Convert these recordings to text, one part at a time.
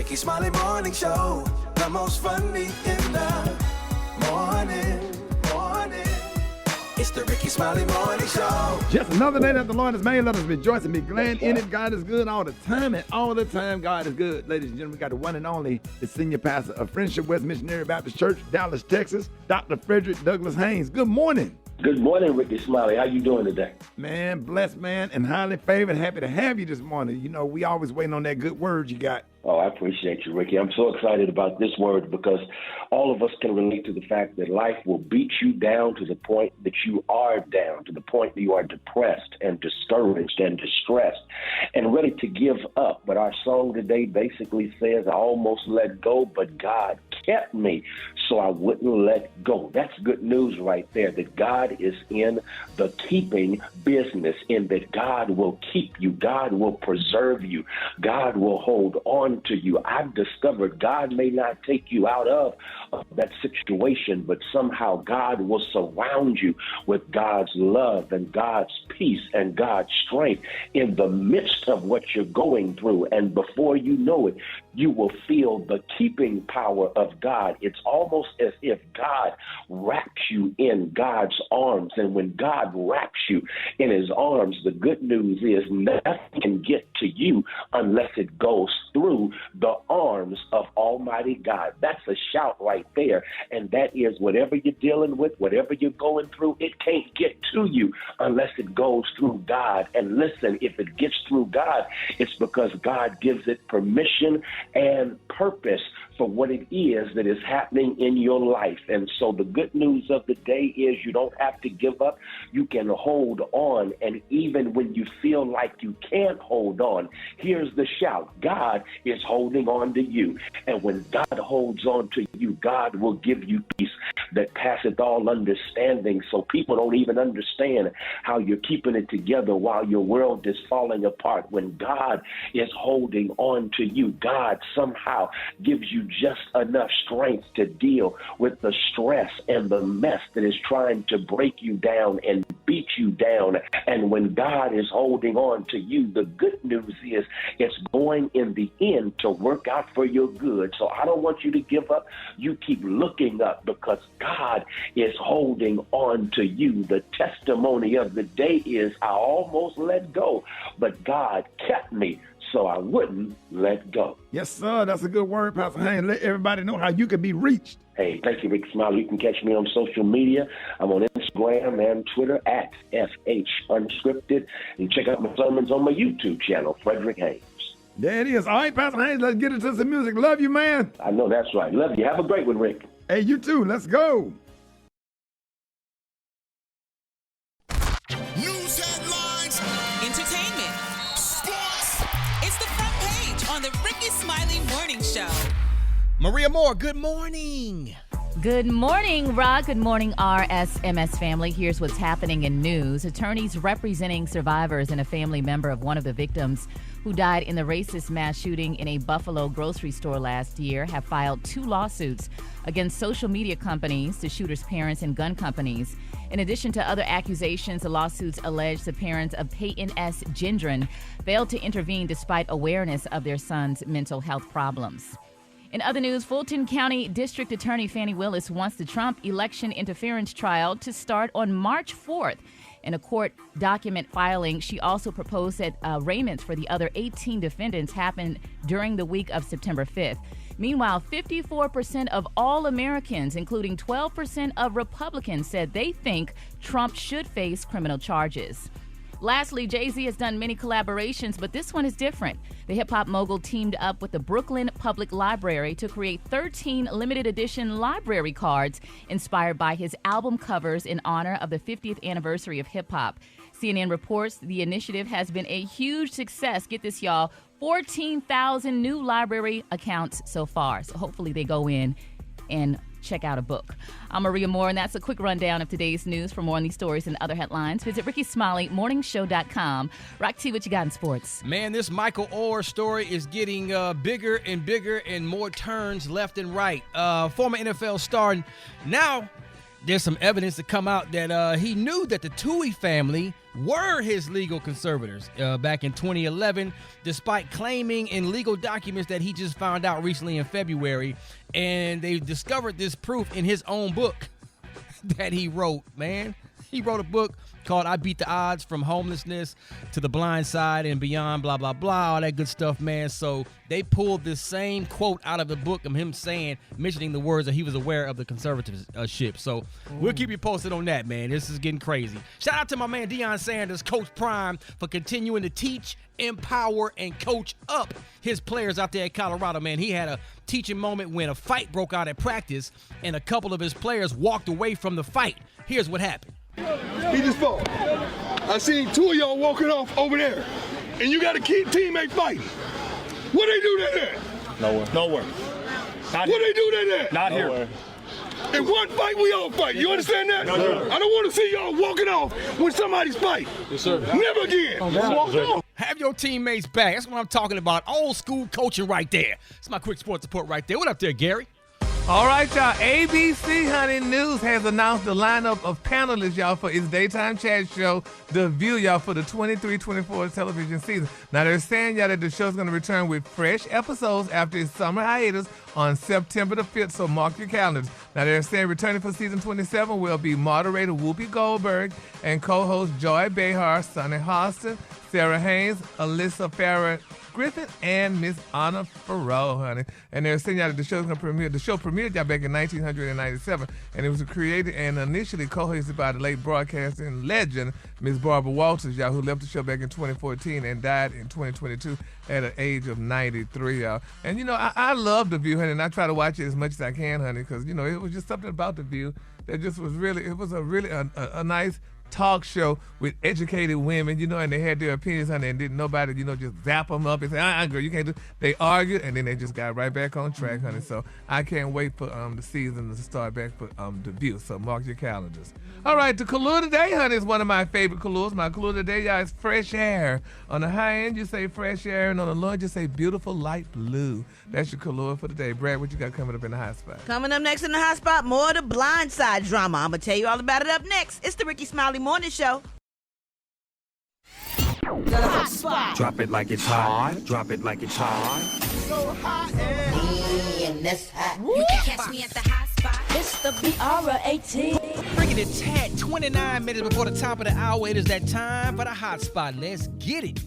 Rickey Smiley Morning Show. The most funny in the morning. It's the Rickey Smiley Morning Show. Just another day that the Lord has made. Let us rejoice and be glad in it. God is good all the time, and all the time God is good. Ladies and gentlemen, we got the one and only, the senior pastor of Friendship West Missionary Baptist Church, Dallas, Texas, Dr. Frederick Douglass Haynes. Good morning. Good morning, Rickey Smiley. How you doing today? Man, blessed, man, and highly favored. Happy to have you this morning. You know, we always waiting on that good word you got. Oh, I appreciate you, Ricky. I'm so excited about this word because all of us can relate to the fact that life will beat you down to the point that you are down, to the point that you are depressed and discouraged and distressed and ready to give up. But our song today basically says, I almost let go, but God kept me, so I wouldn't let go. That's good news right there, that God is in the keeping business, in that God will keep you, God will preserve you, God will hold on to you. I've discovered God may not take you out of that situation, but somehow God will surround you with God's love and God's peace and God's strength in the midst of what you're going through. And before you know it, you will feel the keeping power of God. It's almost as if God wraps you in God's arms. And when God wraps you in his arms, the good news is nothing can get to you unless it goes through the arms of Almighty God. That's a shout right there. And that is, whatever you're dealing with, whatever you're going through, it can't get to you unless it goes through God. And listen, if it gets through God, it's because God gives it permission and purpose for what it is that is happening in your life. And so the good news of the day is you don't have to give up. You can hold on. And even when you feel like you can't hold on, here's the shout. God is holding on to you. And when God holds on to you, God will give you peace that passeth all understanding. So people don't even understand how you're keeping it together while your world is falling apart. When God is holding on to you, God somehow gives you just enough strength to deal with the stress and the mess that is trying to break you down and beat you down. And when God is holding on to you, the good news is it's going in the end to work out for your good. So I don't want you to give up. You keep looking up because God is holding on to you. The testimony of the day is I almost let go, but God kept me, so I wouldn't let go. Yes, sir. That's a good word, Pastor Haynes. Let everybody know how you can be reached. Hey, thank you, Rickey Smiley. You can catch me on social media. I'm on Instagram and Twitter at FH Unscripted. And check out my sermons on my YouTube channel, Frederick Haynes. There it is. All right, Pastor Haynes, let's get into some music. Love you, man. I know that's right. Love you. Have a great one, Rick. Hey, you too. Let's go. News headlines, Entertainment. sports. It's the front page on the Rickey Smiley Morning Show. Maria Moore, good morning. Good morning, Rock. Good morning, RSMS family. Here's what's happening in news. Attorneys representing survivors and a family member of one of the victims who died in the racist mass shooting in a Buffalo grocery store last year have filed 2 lawsuits against social media companies, the shooter's parents, and gun companies. In addition to other accusations, the lawsuits allege the parents of Peyton S. Gendron failed to intervene despite awareness of their son's mental health problems. In other news, Fulton County District Attorney Fannie Willis wants the Trump election interference trial to start on March 4th. In a court document filing, she also proposed that arraignments for the other 18 defendants happen during the week of September 5th. Meanwhile, 54% of all Americans, including 12% of Republicans, said they think Trump should face criminal charges. Lastly, Jay-Z has done many collaborations, but this one is different. The hip-hop mogul teamed up with the Brooklyn Public Library to create 13 limited edition library cards inspired by his album covers in honor of the 50th anniversary of hip-hop. CNN reports the initiative has been a huge success. Get this, y'all, 14,000 new library accounts so far. So hopefully they go in and check out a book. I'm Maria Moore, and that's a quick rundown of today's news. For more on these stories and other headlines, visit RickeySmileyMorningShow.com. Rock T, what you got in sports? Man, this Michael Orr story is getting bigger and bigger and more turns left and right. Former NFL star. Now, there's some evidence to come out that he knew that the Tui family were his legal conservators back in 2011, despite claiming in legal documents that he just found out recently in February. And they discovered this proof in his own book that he wrote, man. He wrote a book called I Beat the Odds, From Homelessness to the Blind Side and Beyond, blah, blah, blah, all that good stuff, man. So they pulled this same quote out of the book of him mentioning the words that he was aware of the conservatorship. So we'll keep you posted on that, man. This is getting crazy. Shout out to my man Deion Sanders, Coach Prime, for continuing to teach, empower, and coach up his players out there at Colorado, man. He had a teaching moment when a fight broke out at practice and a couple of his players walked away from the fight. Here's what happened. He just fought. I seen two of y'all walking off over there, and you got a key teammate fighting. What they do that at? Nowhere. What they do that at? Not here. In one fight, we all fight. You understand that? No, sir. I don't want to see y'all walking off when somebody's fight. Yes, sir. Never again. Walk off. Have your teammates back. That's what I'm talking about. Old school coaching right there. It's my quick sports report right there. What up there, Gary? All right, y'all. ABC Honey News has announced the lineup of panelists, y'all, for its daytime chat show, The View, y'all, for the 23-24 television season. Now, they're saying, y'all, that the show's going to return with fresh episodes after its summer hiatus on September the 5th, so mark your calendars. Now, they're saying returning for season 27 will be moderator Whoopi Goldberg and co-host Joy Behar, Sonny Hostin, Sarah Haynes, Alyssa Farrah Griffin, and Miss Anna Farrow, honey. And they're saying that the show's gonna premiere. The show premiered y'all back in 1997, and it was created and initially co-hosted by the late broadcasting legend Miss Barbara Walters, y'all, who left the show back in 2014 and died in 2022 at an age of 93, y'all. And you know, I love The View, honey, and I try to watch it as much as I can, honey, because you know it was just something about The View that just was really, it was a really a nice talk show with educated women, you know, and they had their opinions on it, and didn't nobody, you know, just zap them up and say, girl, you can't do. They argued, and then they just got right back on track, honey. So I can't wait for the season to start back for The View. So mark your calendars. All right, the color today, honey, is one of my favorite colors. My color today, y'all, is fresh air. On the high end, you say fresh air, and on the low end, you say beautiful light blue. That's your color for today. Brad, what you got coming up in the hot spot? Coming up next in the hot spot, more of the blind side drama. I'm going to tell you all about it up next. It's the Rickey Smiley Morning Show. The hot spot. Drop it like it's hot. Drop it like it's hot. So hot and this hot. You can catch me at the hot spot. It's the BR18. Bringing it at 29 minutes before the top of the hour. It is that time for the hot spot. Let's get it.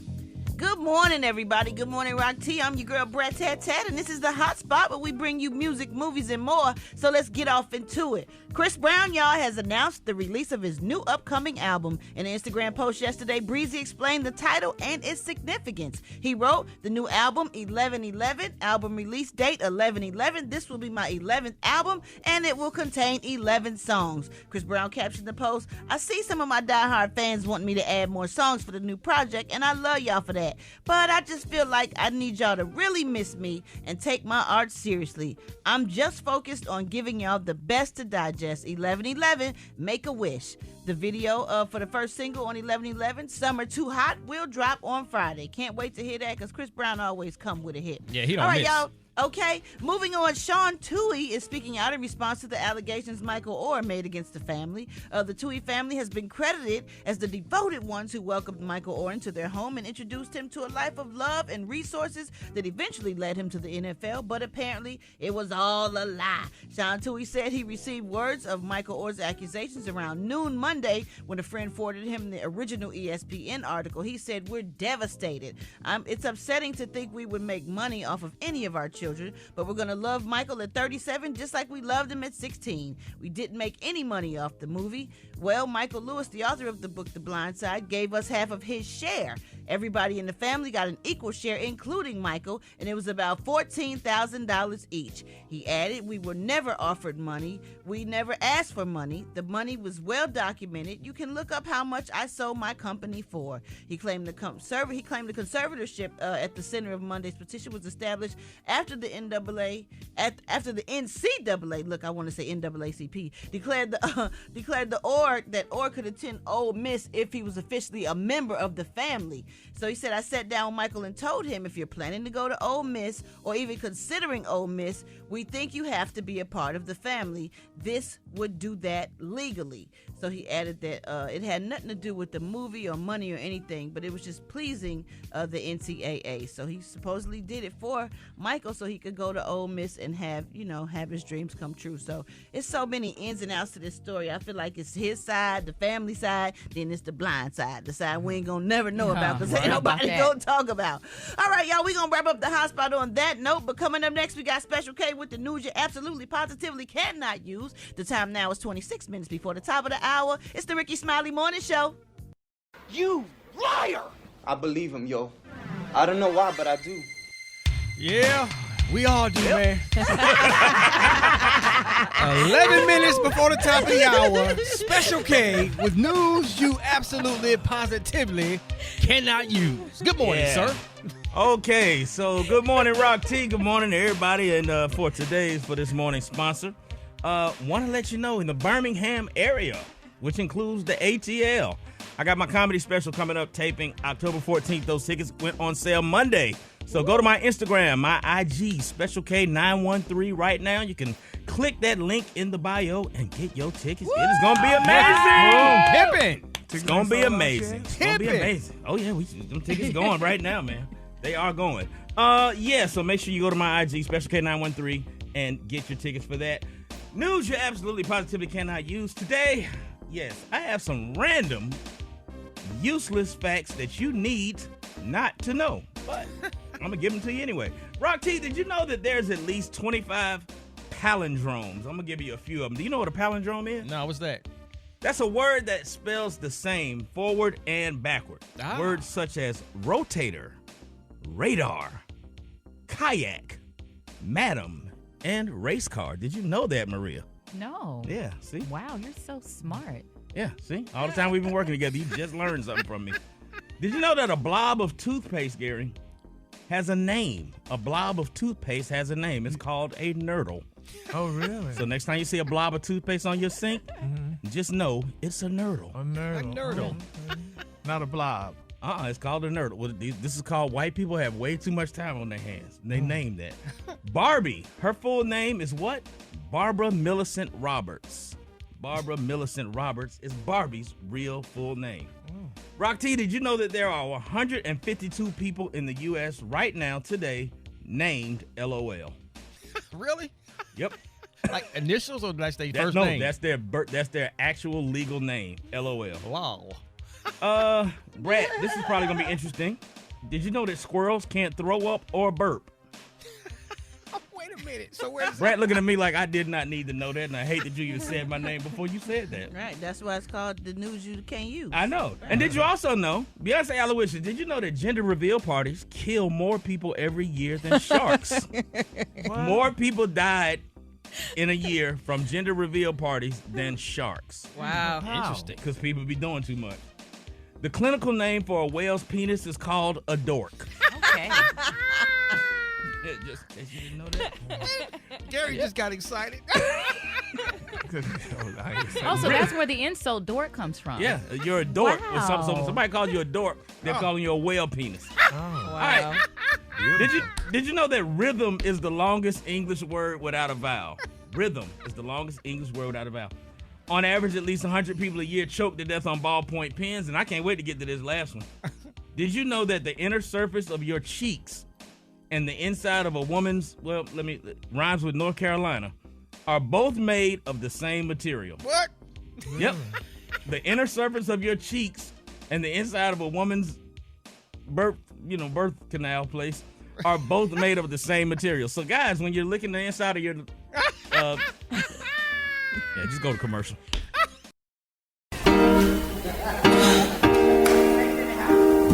Good morning, everybody. Good morning, Rock T. I'm your girl, Brett Tat Tat, and this is the hot spot where we bring you music, movies, and more. So let's get off into it. Chris Brown, y'all, has announced the release of his new upcoming album. In an Instagram post yesterday, Breezy explained the title and its significance. He wrote, the new album, 11/11, album release date, 11/11. This will be my 11th album, and it will contain 11 songs. Chris Brown captioned the post, I see some of my diehard fans want me to add more songs for the new project, and I love y'all for that. But I just feel like I need y'all to really miss me and take my art seriously. I'm just focused on giving y'all the best to digest. 11/11, make a wish. The video for the first single on 11/11, Summer Too Hot, will drop on Friday. Can't wait to hear that because Chris Brown always come with a hit. Yeah, he don't All right, miss. y'all. Okay, moving on. Sean Toohey is speaking out in response to the allegations Michael Oher made against the family. The Toohey family has been credited as the devoted ones who welcomed Michael Oher into their home and introduced him to a life of love and resources that eventually led him to the NFL, but apparently it was all a lie. Sean Toohey said he received words of Michael Oher's accusations around noon Monday when a friend forwarded him the original ESPN article. He said, we're devastated. It's upsetting to think we would make money off of any of our children, but we're going to love Michael at 37 just like we loved him at 16. We didn't make any money off the movie. Well, Michael Lewis, the author of the book The Blind Side, gave us half of his share. Everybody in the family got an equal share, including Michael, and it was about $14,000 each. He added, we were never offered money. We never asked for money. The money was well documented. You can look up how much I sold my company for. He claimed the conservatorship at the center of Monday's petition was established after the NCAA, look, I want to say NAACP, declared that Oher could attend Ole Miss if he was officially a member of the family. So he said, I sat down with Michael and told him, if you're planning to go to Ole Miss or even considering Ole Miss, we think you have to be a part of the family. This would do that legally. So he added that it had nothing to do with the movie or money or anything, but it was just pleasing the NCAA. So he supposedly did it for Michael so he could go to Ole Miss and have his dreams come true. So it's so many ins and outs to this story. I feel like it's his side, the family side, then it's the blind side, the side we ain't gonna never know about because ain't nobody gonna talk about. All right, y'all, we gonna wrap up the hot spot on that note, but coming up next, we got Special K with the news you absolutely positively cannot use. The time now is 26 minutes before the top of the hour. It's the Rickey Smiley Morning Show. You liar! I believe him, yo. I don't know why, but I do. Yeah, we all do, man. 11 minutes before the top of the hour, Special K with news you absolutely, positively cannot use. Good morning, sir. Okay, so good morning, Rock T. Good morning to everybody. And for this morning's sponsor, want to let you know in the Birmingham area, which includes the ATL, I got my comedy special coming up, taping October 14th. Those tickets went on sale Monday. So go to my Instagram, my IG, Special K913 right now. You can click that link in the bio and get your tickets. It is going to be amazing. It's going to be amazing. It's going to be amazing. Oh, yeah, them tickets going right now, man. They are going. So make sure you go to my IG, Special K913, and get your tickets for that. News you absolutely positively cannot use. Today, yes, I have some random, useless facts that you need not to know. But I'm going to give them to you anyway. Rock T, did you know that there's at least 25 palindromes? I'm going to give you a few of them. Do you know what a palindrome is? No, what's that? That's a word that spells the same forward and backward. Words such as rotator, radar, kayak, madam, and race car. Did you know that, Maria? No. Yeah, see? Wow, you're so smart. Yeah, see? All the time we've been working together, you just learned something from me. Did you know that a blob of toothpaste, Gary, has a name? A blob of toothpaste has a name. It's called a nurdle. Oh, really? So next time you see a blob of toothpaste on your sink, just know it's a nurdle. A nurdle. Not a blob. It's called a nurdle. Well, this is called white people have way too much time on their hands. They named that. Barbie, her full name is what? Barbara Millicent Roberts. Barbara Millicent Roberts is Barbie's real full name. Rock T, did you know that there are 152 people in the U.S. right now today named LOL? Really? Yep. Like initials or that's their first name? No, that's their actual legal name, LOL. Wow. Brad, this is probably gonna be interesting. Did you know that squirrels can't throw up or burp? Wait a minute. So where's Brad looking at me like I did not need to know that, and I hate that you even said my name before you said that. Right, that's why it's called the news you can't use. I know. And did you also know, Beyonce Aloysius, did you know that gender reveal parties kill more people every year than sharks? More people died in a year from gender reveal parties than sharks. Wow. Interesting. Because people be doing too much. The clinical name for a whale's penis is called a dork. Okay. Just in case you didn't know that. Gary just got excited. Also, that's where the insult dork comes from. Yeah, you're a dork. Wow. When somebody calls you a dork, they're calling you a whale penis. Wow. All right. Did you know that rhythm is the longest English word without a vowel? Rhythm is the longest English word without a vowel. On average, at least 100 people a year choke to death on ballpoint pens, and I can't wait to get to this last one. Did you know that the inner surface of your cheeks and the inside of a woman's, rhymes with North Carolina, are both made of the same material? What? Yep. The inner surface of your cheeks and the inside of a woman's birth canal place are both made of the same material. So guys, when you're licking the inside of your just go to commercial.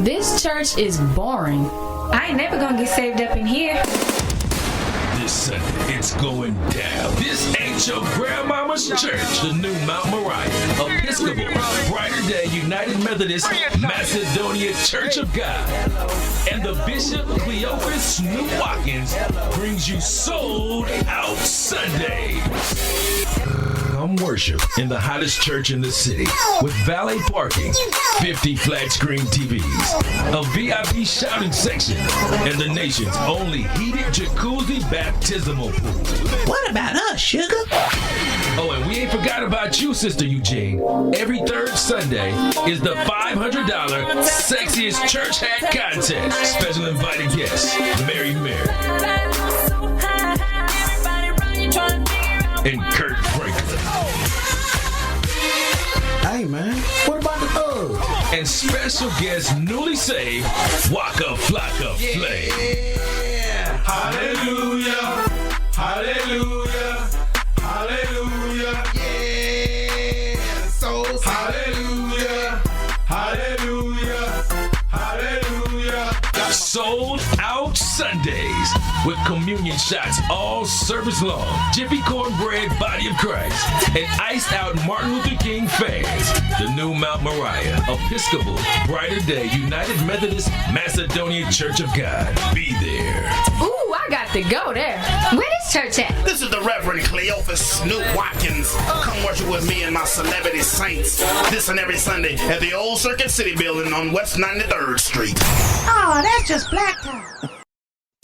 This church is boring. I ain't never gonna get saved up in here. This Sunday, it's going down. This ain't your grandmama's church. The new Mount Moriah, Episcopal, Brighter Day United Methodist, Macedonia Church of God. And the Bishop Cleophas Snoop Watkins brings you Sold Out Sunday. Come worship in the hottest church in the city with valet parking, 50 flat screen TVs, a VIP shouting section, and the nation's only heated jacuzzi baptismal pool. What about us, sugar? Oh, and we ain't forgot about you, Sister Eugene. Every third Sunday is the $500 Sexiest Church Hat Contest. Special invited guests, Mary and Kurt Franklin. Hey, man, what about the thugs? And special guest, newly saved, Waka Flocka Flay. Yeah. Hallelujah. Hallelujah. Hallelujah. Yeah. So Hallelujah. Hallelujah. Hallelujah. Sold out Sundays with communion shots all service long, Jiffy Cornbread Body of Christ, and iced out Martin Luther King fans. The new Mount Moriah, Episcopal, Brighter Day, United Methodist, Macedonia Church of God. Be there. Ooh, I got to go there. Where this church at? This is the Reverend Cleophas Snoop Watkins. Come worship with me and my celebrity saints this and every Sunday at the Old Circuit City Building on West 93rd Street. Oh, that's just black time.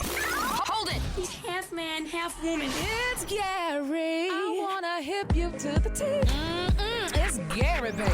Hold it. He's half man, half woman. It's Gary. I wanna hip you to the T. It's Gary, baby.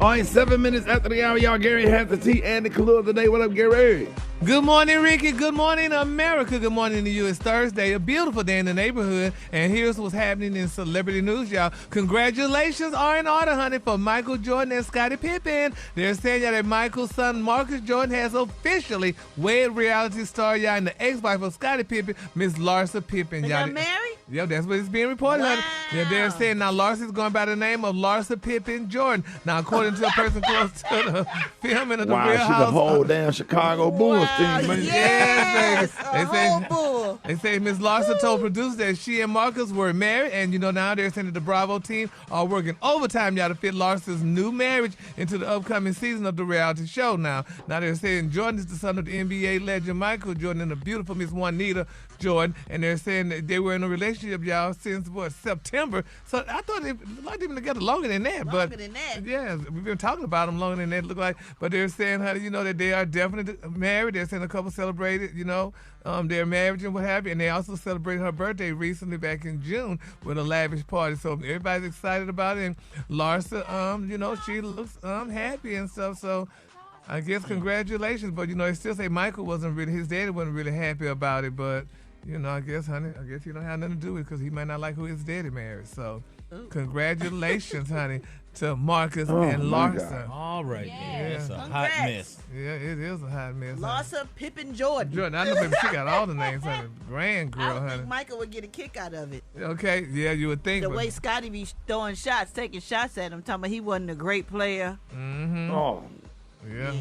All right, 7 minutes after the hour, y'all. Gary has the tea and the clue of the day. What up, Gary? Good morning, Ricky. Good morning, America. Good morning to you. It's Thursday, a beautiful day in the neighborhood. And here's what's happening in celebrity news, y'all. Congratulations are in order, honey, for Michael Jordan and Scottie Pippen. They're saying y'all that Michael's son, Marcus Jordan, has officially wed reality star, y'all, and the ex-wife of Scottie Pippen, Miss Larsa Pippen. They Y'all got married? Yeah, that's what it's being reported, honey. They're saying now Larsa's going by the name of Larsa Pippen Jordan. Now, according to a person close to the filming of the Wow, Real she's House. the whole damn Chicago Bulls team. Man. Yes, baby. They say Miss Larsa told producers that she and Marcus were married, and now they're saying that the Bravo team are working overtime, y'all, to fit Larsa's new marriage into the upcoming season of the reality show. Now they're saying Jordan is the son of the NBA legend Michael Jordan and the beautiful Miss Juanita Jordan, and they're saying that they were in a relationship, y'all, since September. So I thought they've been together longer than that. Longer than that. Yeah, we've been talking about them longer than that. Look like, but they're saying, honey, that they are definitely married. They're saying a couple celebrated, their marriage and what have you, and they also celebrated her birthday recently back in June with a lavish party. So everybody's excited about it. And Larsa, she looks happy and stuff. So I guess congratulations. But they still say Michael his daddy wasn't really happy about it. But I guess, honey, you don't have nothing to do with it because he might not like who his daddy married. So congratulations, honey, to Marcus and Larsa. All right. Yeah. It's a Congrats. hot mess. Yeah, it is a hot mess. Larsa Pippen Jordan. I know, baby, she got all the names, honey. Grand I girl, would honey. think Michael would get a kick out of it. Okay, yeah, you would think. The but- way Scottie be throwing shots, taking shots at him, talking about he wasn't a great player. Mm-hmm. Oh. Yeah.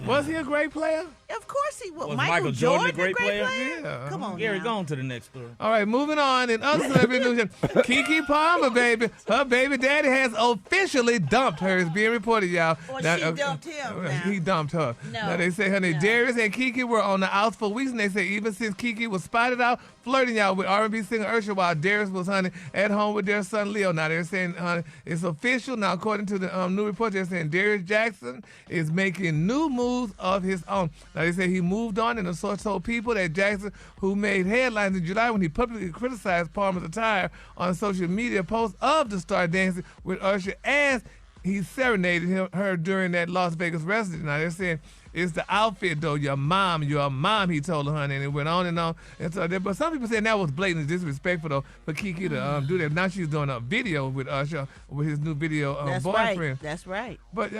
Was he a great player? Of course he was. Was Michael Jordan a Jordan great player? Yeah. Come on Gary, now. go on to the next story. All right, moving on. In other celebrity news, Keke Palmer, baby, her baby daddy has officially dumped her. It's being reported, y'all. Or she dumped him now. He dumped her. No. Now they say, honey, No. Darius and Keke were on the outs for weeks, and they say even since Keke was spotted out flirting out with R&B singer Usher while Darius was, honey, at home with their son Leo. Now they're saying, honey, it's official. Now according to the new report, they're saying Darius Jackson is making new moves of his own. Now they say he moved on, and the source told people that Jackson, who made headlines in July when he publicly criticized Palmer's attire on social media posts of the star dancing with Usher as he serenaded her during that Las Vegas residence. Now they're saying it's the outfit, though. Your mom, he told her, honey, and it went on and on. And so, but some people saying that was blatant disrespectful, though, for Keke to do that. Now she's doing a video with Usher, with his new video That's boyfriend. right. That's right. But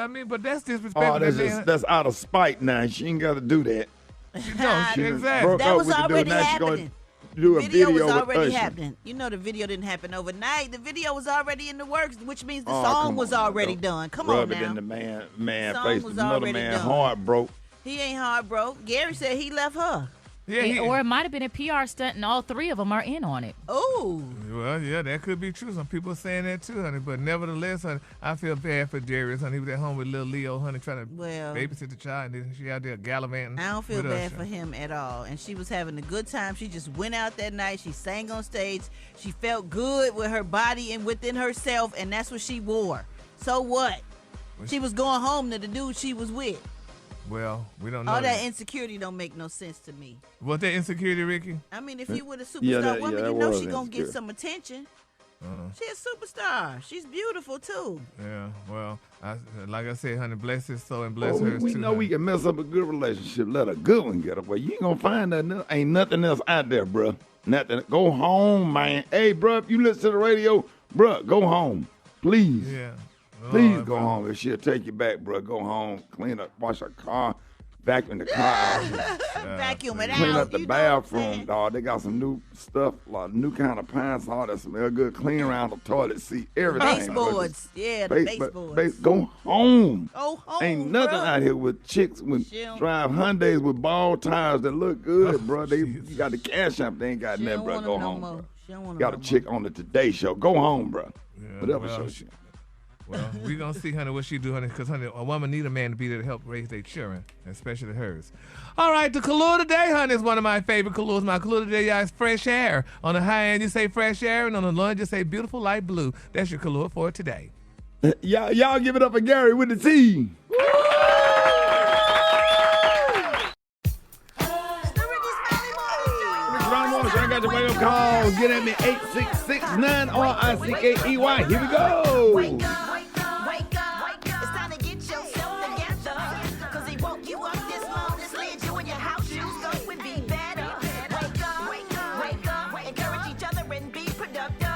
that's disrespectful. Oh, that's out of spite now. She ain't got to do that. She exactly. Broke That up was with the dude. already Now she happening. gonna do a Video video was with already Usher. happening. The video didn't happen overnight. The video was already in the works, which means the Oh, song come was on, already don't done. Come Rub on it now. in the man Song face. was Another already man done. heart broke. He ain't hard broke. Gary said he left her. Yeah, or it might have been a PR stunt, and all three of them are in on it. Oh. Well, yeah, that could be true. Some people are saying that too, honey. But nevertheless, honey, I feel bad for Darius, honey. He was at home with little Leo, honey, trying to babysit the child, and then she out there gallivanting. I don't feel with bad us. for him at all. And she was having a good time. She just went out that night. She sang on stage. She felt good with her body and within herself, and that's what she wore. So what? She was going home to the dude she was with. Well, we don't know. All that insecurity don't make no sense to me. What that insecurity, Ricky? I mean, if you were a superstar woman, you know she gonna get some attention. She's a superstar. She's beautiful too. Yeah, well, like I said, honey, bless his soul and bless hers we too. know we can mess up a good relationship. Let a good one get away. You ain't gonna find that. Ain't nothing else out there, bruh. Nothing. Go home, man. Hey, bruh, if you listen to the radio, bruh, go home. Please. Yeah. Please go home. If she'll take you back, bruh, go home. Clean up, wash her car, vacuum the car out. Vacuum it Clean out. up the bathroom, dog. They got some new stuff, like new kind of pine saw that smell good. Clean around the toilet seat, everything. Baseboards. Yeah, the baseboards. Go home. Go home. Ain't nothing out here with chicks with drive Hyundais with ball tires that look good, bro. You got the cash up. They ain't got nothing, bro. Go home, bro. Got a chick on the Today Show. Go home, bro. Whatever show she. Well, we gonna see, honey, what she do, honey, because, honey, a woman need a man to be there to help raise their children, especially hers. All right, the color today, honey, is one of my favorite colors. My color today, y'all, is fresh air. On the high end, you say fresh air, and on the low end, you say beautiful light blue. That's your color for today. Y'all give it up for Gary with the T. I got your wake up call. Get at me 866-9RICKEY. Here we go. Wake up, wake up, wake up. It's time to get yourself together. Cause he woke you up this morning, slid you in your house shoes, so it would be better. Wake up, wake up, wake up. Encourage each other and be productive.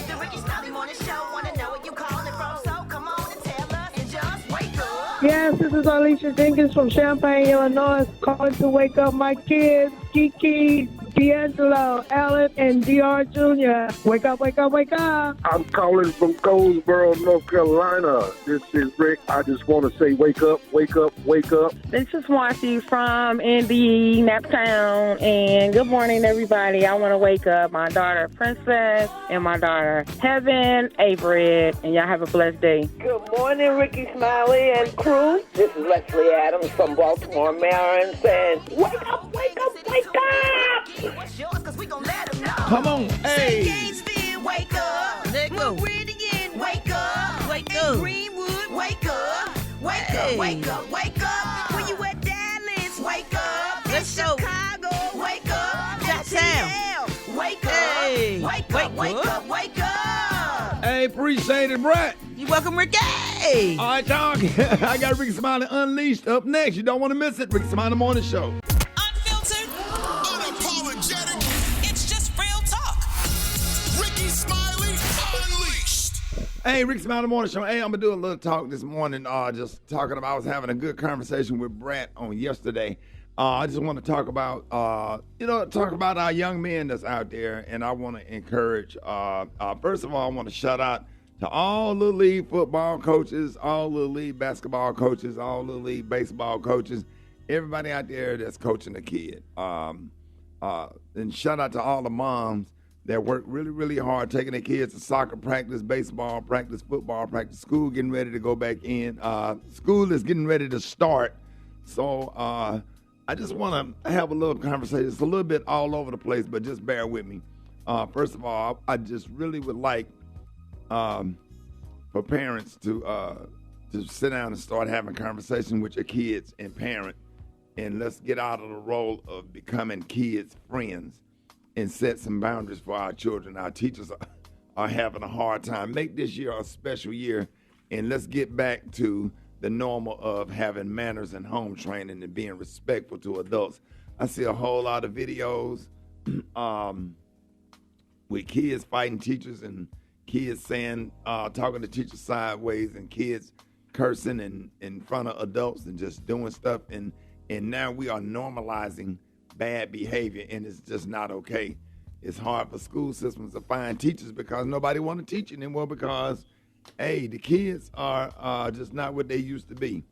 The Rickey Smiley Morning Show, wanna know where you calling from, so come on and tell us and just wake up. Yes, this is Alicia Jenkins from Champaign, Illinois, calling to wake up my kids, Kiki, D'Angelo, Alan, and DR Jr. Wake up, wake up, wake up. I'm calling from Goldsboro, North Carolina. This is Rick. I just want to say wake up, wake up, wake up. This is Marcy from Indy, Naptown, and good morning, everybody. I want to wake up my daughter, Princess, and my daughter, Heaven, Avery, and y'all have a blessed day. Good morning, Rickey Smiley and crew. This is Leslie Adams from Baltimore, Maryland, saying, wake up, wake up, wake up! Come on, hey. Wake up. Meridian, wake up. Wake up. Greenwood, wake up. Wake up, wake up, wake up. When you at Dallas, wake up. Let's go. Chicago, wake up. Downtown, wake up. Wake up, wake up, wake up. Hey, appreciate it, Brett. You welcome, Ricky. All right, y'all. I got Rickey Smiley Unleashed up next. You don't want to miss it. Rickey Smiley Morning Show. Unfiltered, unapologetic. It's just real talk. Rickey Smiley Unleashed. Hey, Rickey Smiley Morning Show. Hey, I'm going to do a little talk this morning. Just talking about, I was having a good conversation with Brett on yesterday. I just want to talk about, talk about our young men that's out there. And I want to encourage, first of all, I want to shout out to all the league football coaches, all the league basketball coaches, all the league baseball coaches, everybody out there that's coaching a kid. And shout out to all the moms that work really, really hard, taking their kids to soccer practice, baseball practice, football practice, school getting ready to go back in. School is getting ready to start. So I just want to have a little conversation. It's a little bit all over the place, but just bear with me. First of all, I just really would like for parents to sit down and start having conversation with your kids and parent, and let's get out of the role of becoming kids' friends and set some boundaries for our children. Our teachers are having a hard time. Make this year a special year, and let's get back to the normal of having manners and home training and being respectful to adults. I see a whole lot of videos with kids fighting teachers and kids saying, talking to teachers sideways and kids cursing in front of adults and just doing stuff. And now we are normalizing bad behavior, and it's just not okay. It's hard for school systems to find teachers because nobody want to teach anymore because, hey, the kids are just not what they used to be.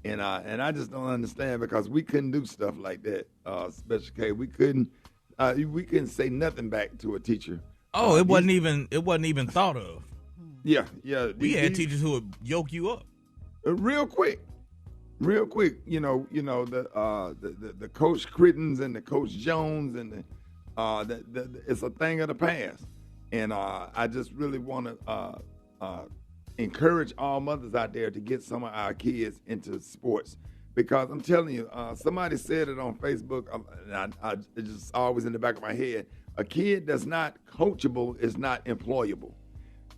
And I just don't understand because we couldn't do stuff like that. Special K, we couldn't say nothing back to a teacher. Oh, it wasn't even thought of. Yeah. We had teachers who would yoke you up real quick. You know the Coach Crittens and the Coach Jones and it's a thing of the past. And I just really want to encourage all mothers out there to get some of our kids into sports, because I'm telling you, somebody said it on Facebook. It's just always in the back of my head. A kid that's not coachable is not employable.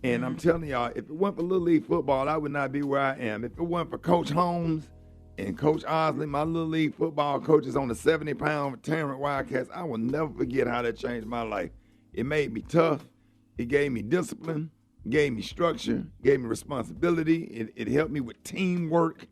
And I'm telling y'all, if it weren't for Little League football, I would not be where I am. If it weren't for Coach Holmes and Coach Osley, my Little League football coaches on the 70-pound Tarrant Wildcats, I will never forget how that changed my life. It made me tough. It gave me discipline, gave me structure, gave me responsibility. It helped me with teamwork,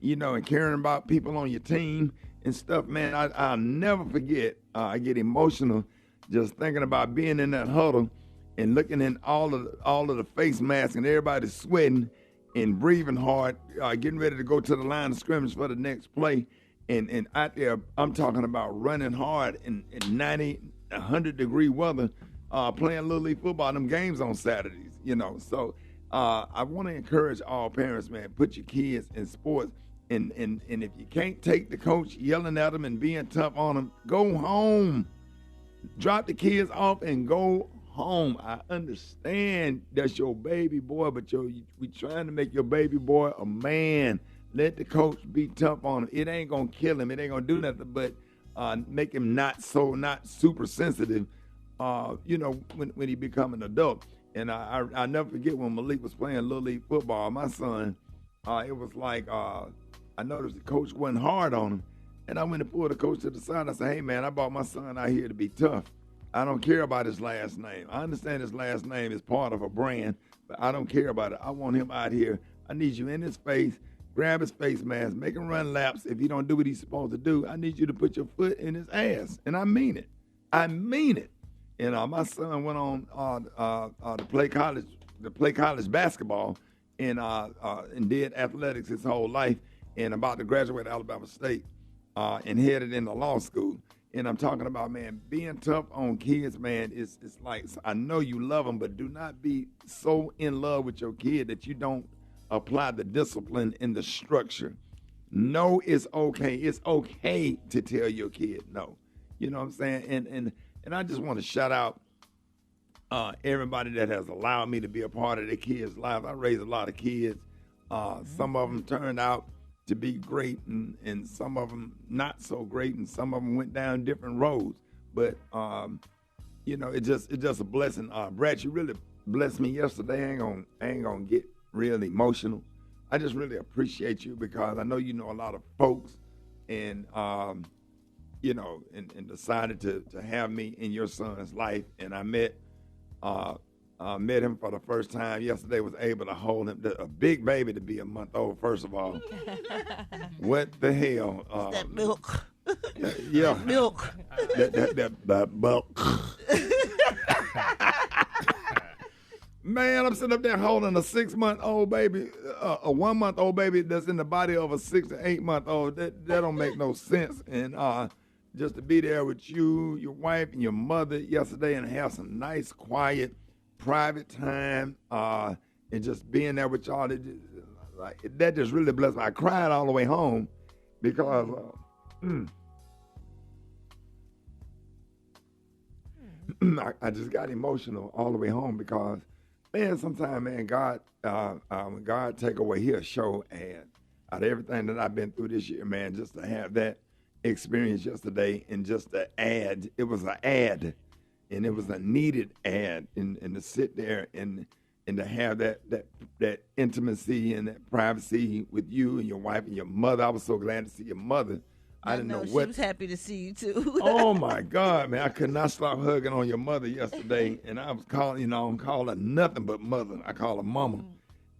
and caring about people on your team and stuff. Man, I'll never forget. I get emotional just thinking about being in that huddle and looking in all of the face masks and everybody sweating and breathing hard, getting ready to go to the line of scrimmage for the next play. And out there, I'm talking about running hard in 90, 100-degree weather, playing Little League football, them games on Saturdays, So I want to encourage all parents, man, put your kids in sports. And if you can't take the coach yelling at them and being tough on them, go home. Drop the kids off and go home. I understand that's your baby boy, but we trying to make your baby boy a man. Let the coach be tough on him. It ain't gonna kill him. It ain't gonna do nothing but make him not super sensitive. When he become an adult. And I never forget when Malik was playing Little League football. My son, it was like I noticed the coach wasn't hard on him. And I went and pulled the coach to the side. I said, hey, man, I brought my son out here to be tough. I don't care about his last name. I understand his last name is part of a brand, but I don't care about it. I want him out here. I need you in his face, grab his face mask, make him run laps. If he don't do what he's supposed to do, I need you to put your foot in his ass. And I mean it. And my son went on to play college basketball and did athletics his whole life, and about to graduate Alabama State and headed into law school. And I'm talking about, man, being tough on kids, man, it's like, I know you love them, but do not be so in love with your kid that you don't apply the discipline and the structure. No, it's okay. It's okay to tell your kid no. You know what I'm saying? And I just want to shout out everybody that has allowed me to be a part of their kids' lives. I raised a lot of kids. Some of them turned out to be great, and some of them not so great, and some of them went down different roads. But it's just a blessing. Brad, you really blessed me yesterday. I ain't gonna get real emotional. I just really appreciate you because I know you know a lot of folks, and and decided to have me in your son's life. And I met him for the first time yesterday, was able to hold him, a big baby to be a month old, first of all. What the hell? That milk. Yeah. That milk. That milk. Man, I'm sitting up there holding a 6-month-old baby, a 1-month-old baby that's in the body of a 6 to 8-month-old. That don't make no sense. And just to be there with you, your wife, and your mother yesterday and have some nice, quiet, private time, and just being there with y'all, that just really blessed me. I cried all the way home because I just got emotional all the way home because, man, sometimes, man, God, when God take away, He'll show. And out of everything that I've been through this year, man, just to have that experience yesterday and just to add, it was an ad, and it was a needed ad, and to sit there and to have that intimacy and that privacy with you and your wife and your mother. I was so glad to see your mother. I didn't know what. She was happy to see you too. Oh my God, man! I could not stop hugging on your mother yesterday, and I was calling, I'm calling her nothing but mother. I call her mama,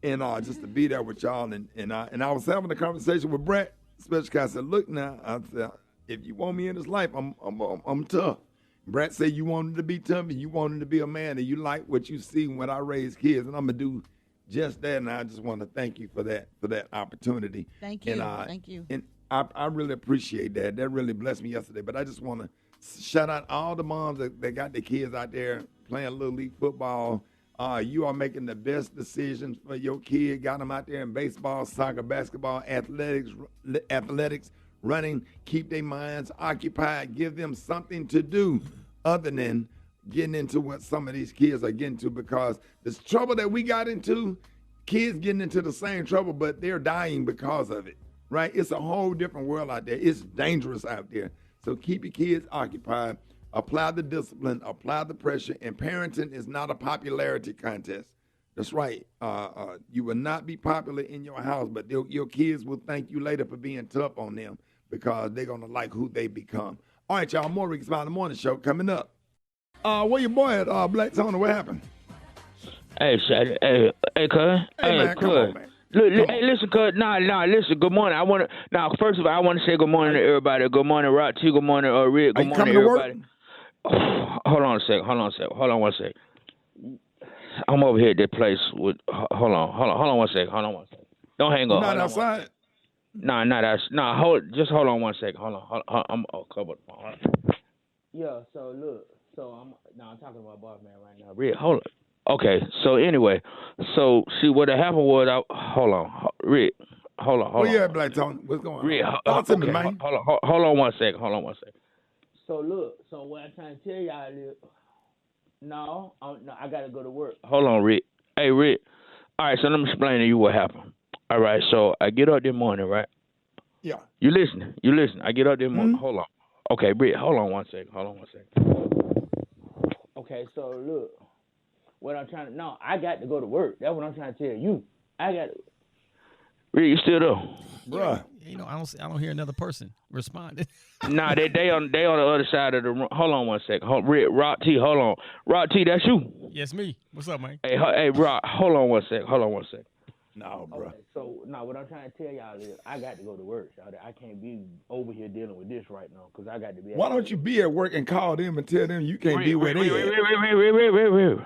and just to be there with y'all, and I was having a conversation with Brett. Especially, I said, look now, I said, if you want me in this life, I'm tough. Brett said you wanted to be tough and you wanted to be a man and you like what you see when I raise kids, and I'm gonna do just that, and I just want to thank you for that opportunity. Thank you. And, Thank you. And I really appreciate that. That really blessed me yesterday. But I just want to shout out all the moms that got their kids out there playing Little League football. You are making the best decisions for your kid. Got them out there in baseball, soccer, basketball, athletics, running. Keep their minds occupied. Give them something to do other than getting into what some of these kids are getting to, because this trouble that we got into, kids getting into the same trouble, but they're dying because of it, right? It's a whole different world out there. It's dangerous out there. So keep your kids occupied. Apply the discipline, apply the pressure, and parenting is not a popularity contest. That's right. You will not be popular in your house, but your kids will thank you later for being tough on them because they're going to like who they become. All right, y'all, more Rickey Smiley Morning Show coming up. Where your boy at, Black Tony? What happened? Hey, cuz. Hey, man, come on, man. Look, hey, listen, cuz. Listen, good morning. First of all, I want to say good morning to everybody. Good morning, Rock T. Good morning, Rick. Good morning, everybody. Hold on one second. I'm over here at that place with. Hold on one second. Don't hang up. You're not outside? Just hold on one second. Hold on. I'm covered. Yeah. So look. I'm talking about boss man right now. Rick, hold on. Okay. So anyway, see what happened was hold on, Rick. Hold on. Where you at, Black Tony? What's going on? Rick, talk to me, man. Hold on one second. So look, what I'm trying to tell y'all is, no, I gotta go to work. Hold on, Rick. Hey, Rick. All right, so let me explain to you what happened. All right, so I get up this morning, right? Yeah. You listen. I get up this morning. Hold on. Okay, Rick, hold on one second. Okay, so look, I got to go to work. That's what I'm trying to tell you. Rick, you still there? Bruh. You know, I don't hear another person responding. Nah, they on the other side of the room. Hold on one second. Rick, Rock T, hold on. Rock T, that's you? Yes, me. What's up, man? Hey, Rock, hold on one second. No, bro. Okay, so, what I'm trying to tell y'all is I got to go to work. I can't be over here dealing with this right now because I got to be. Why don't you be at work and call them and tell them you can't be where they at? Wait.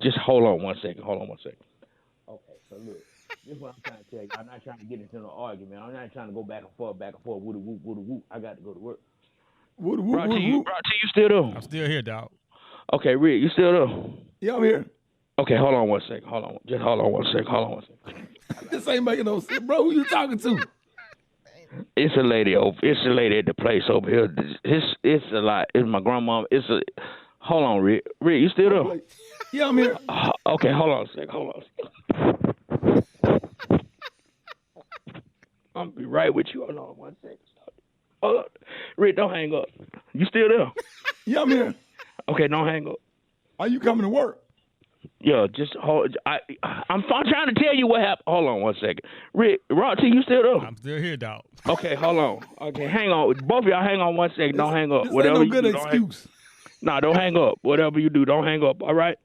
Just hold on one second. Okay, so look, this is what I'm trying to tell you. I'm not trying to get into no argument. I'm not trying to go back and forth, woody whoop. I got to go to work. Woody whoop. Rock T, you still there? I'm still here, dog. Okay, Rick, you still there? Yeah, I'm here. Okay, hold on one second. Just hold on one second. This ain't making no sense, bro. Who you talking to? It's a lady at the place over here. It's a lot. It's my grandma. Hold on, Rick. Rick, you still there? Yeah, I'm here. Okay, hold on a second. I'm gonna be right with you. Hold on one second. Hold on. Rick, don't hang up. You still there? Yeah, I'm here. Okay, don't hang up. Are you coming to work? Yeah, just hold. I'm trying to tell you what happened. Hold on one second. Rick, Rock T, you still there? I'm still here, dog. Okay, hold on. Okay, hang on. Both of y'all hang on one second. Don't hang up. This Whatever ain't no good you do, excuse. Don't hang up. Whatever you do, don't hang up. All right?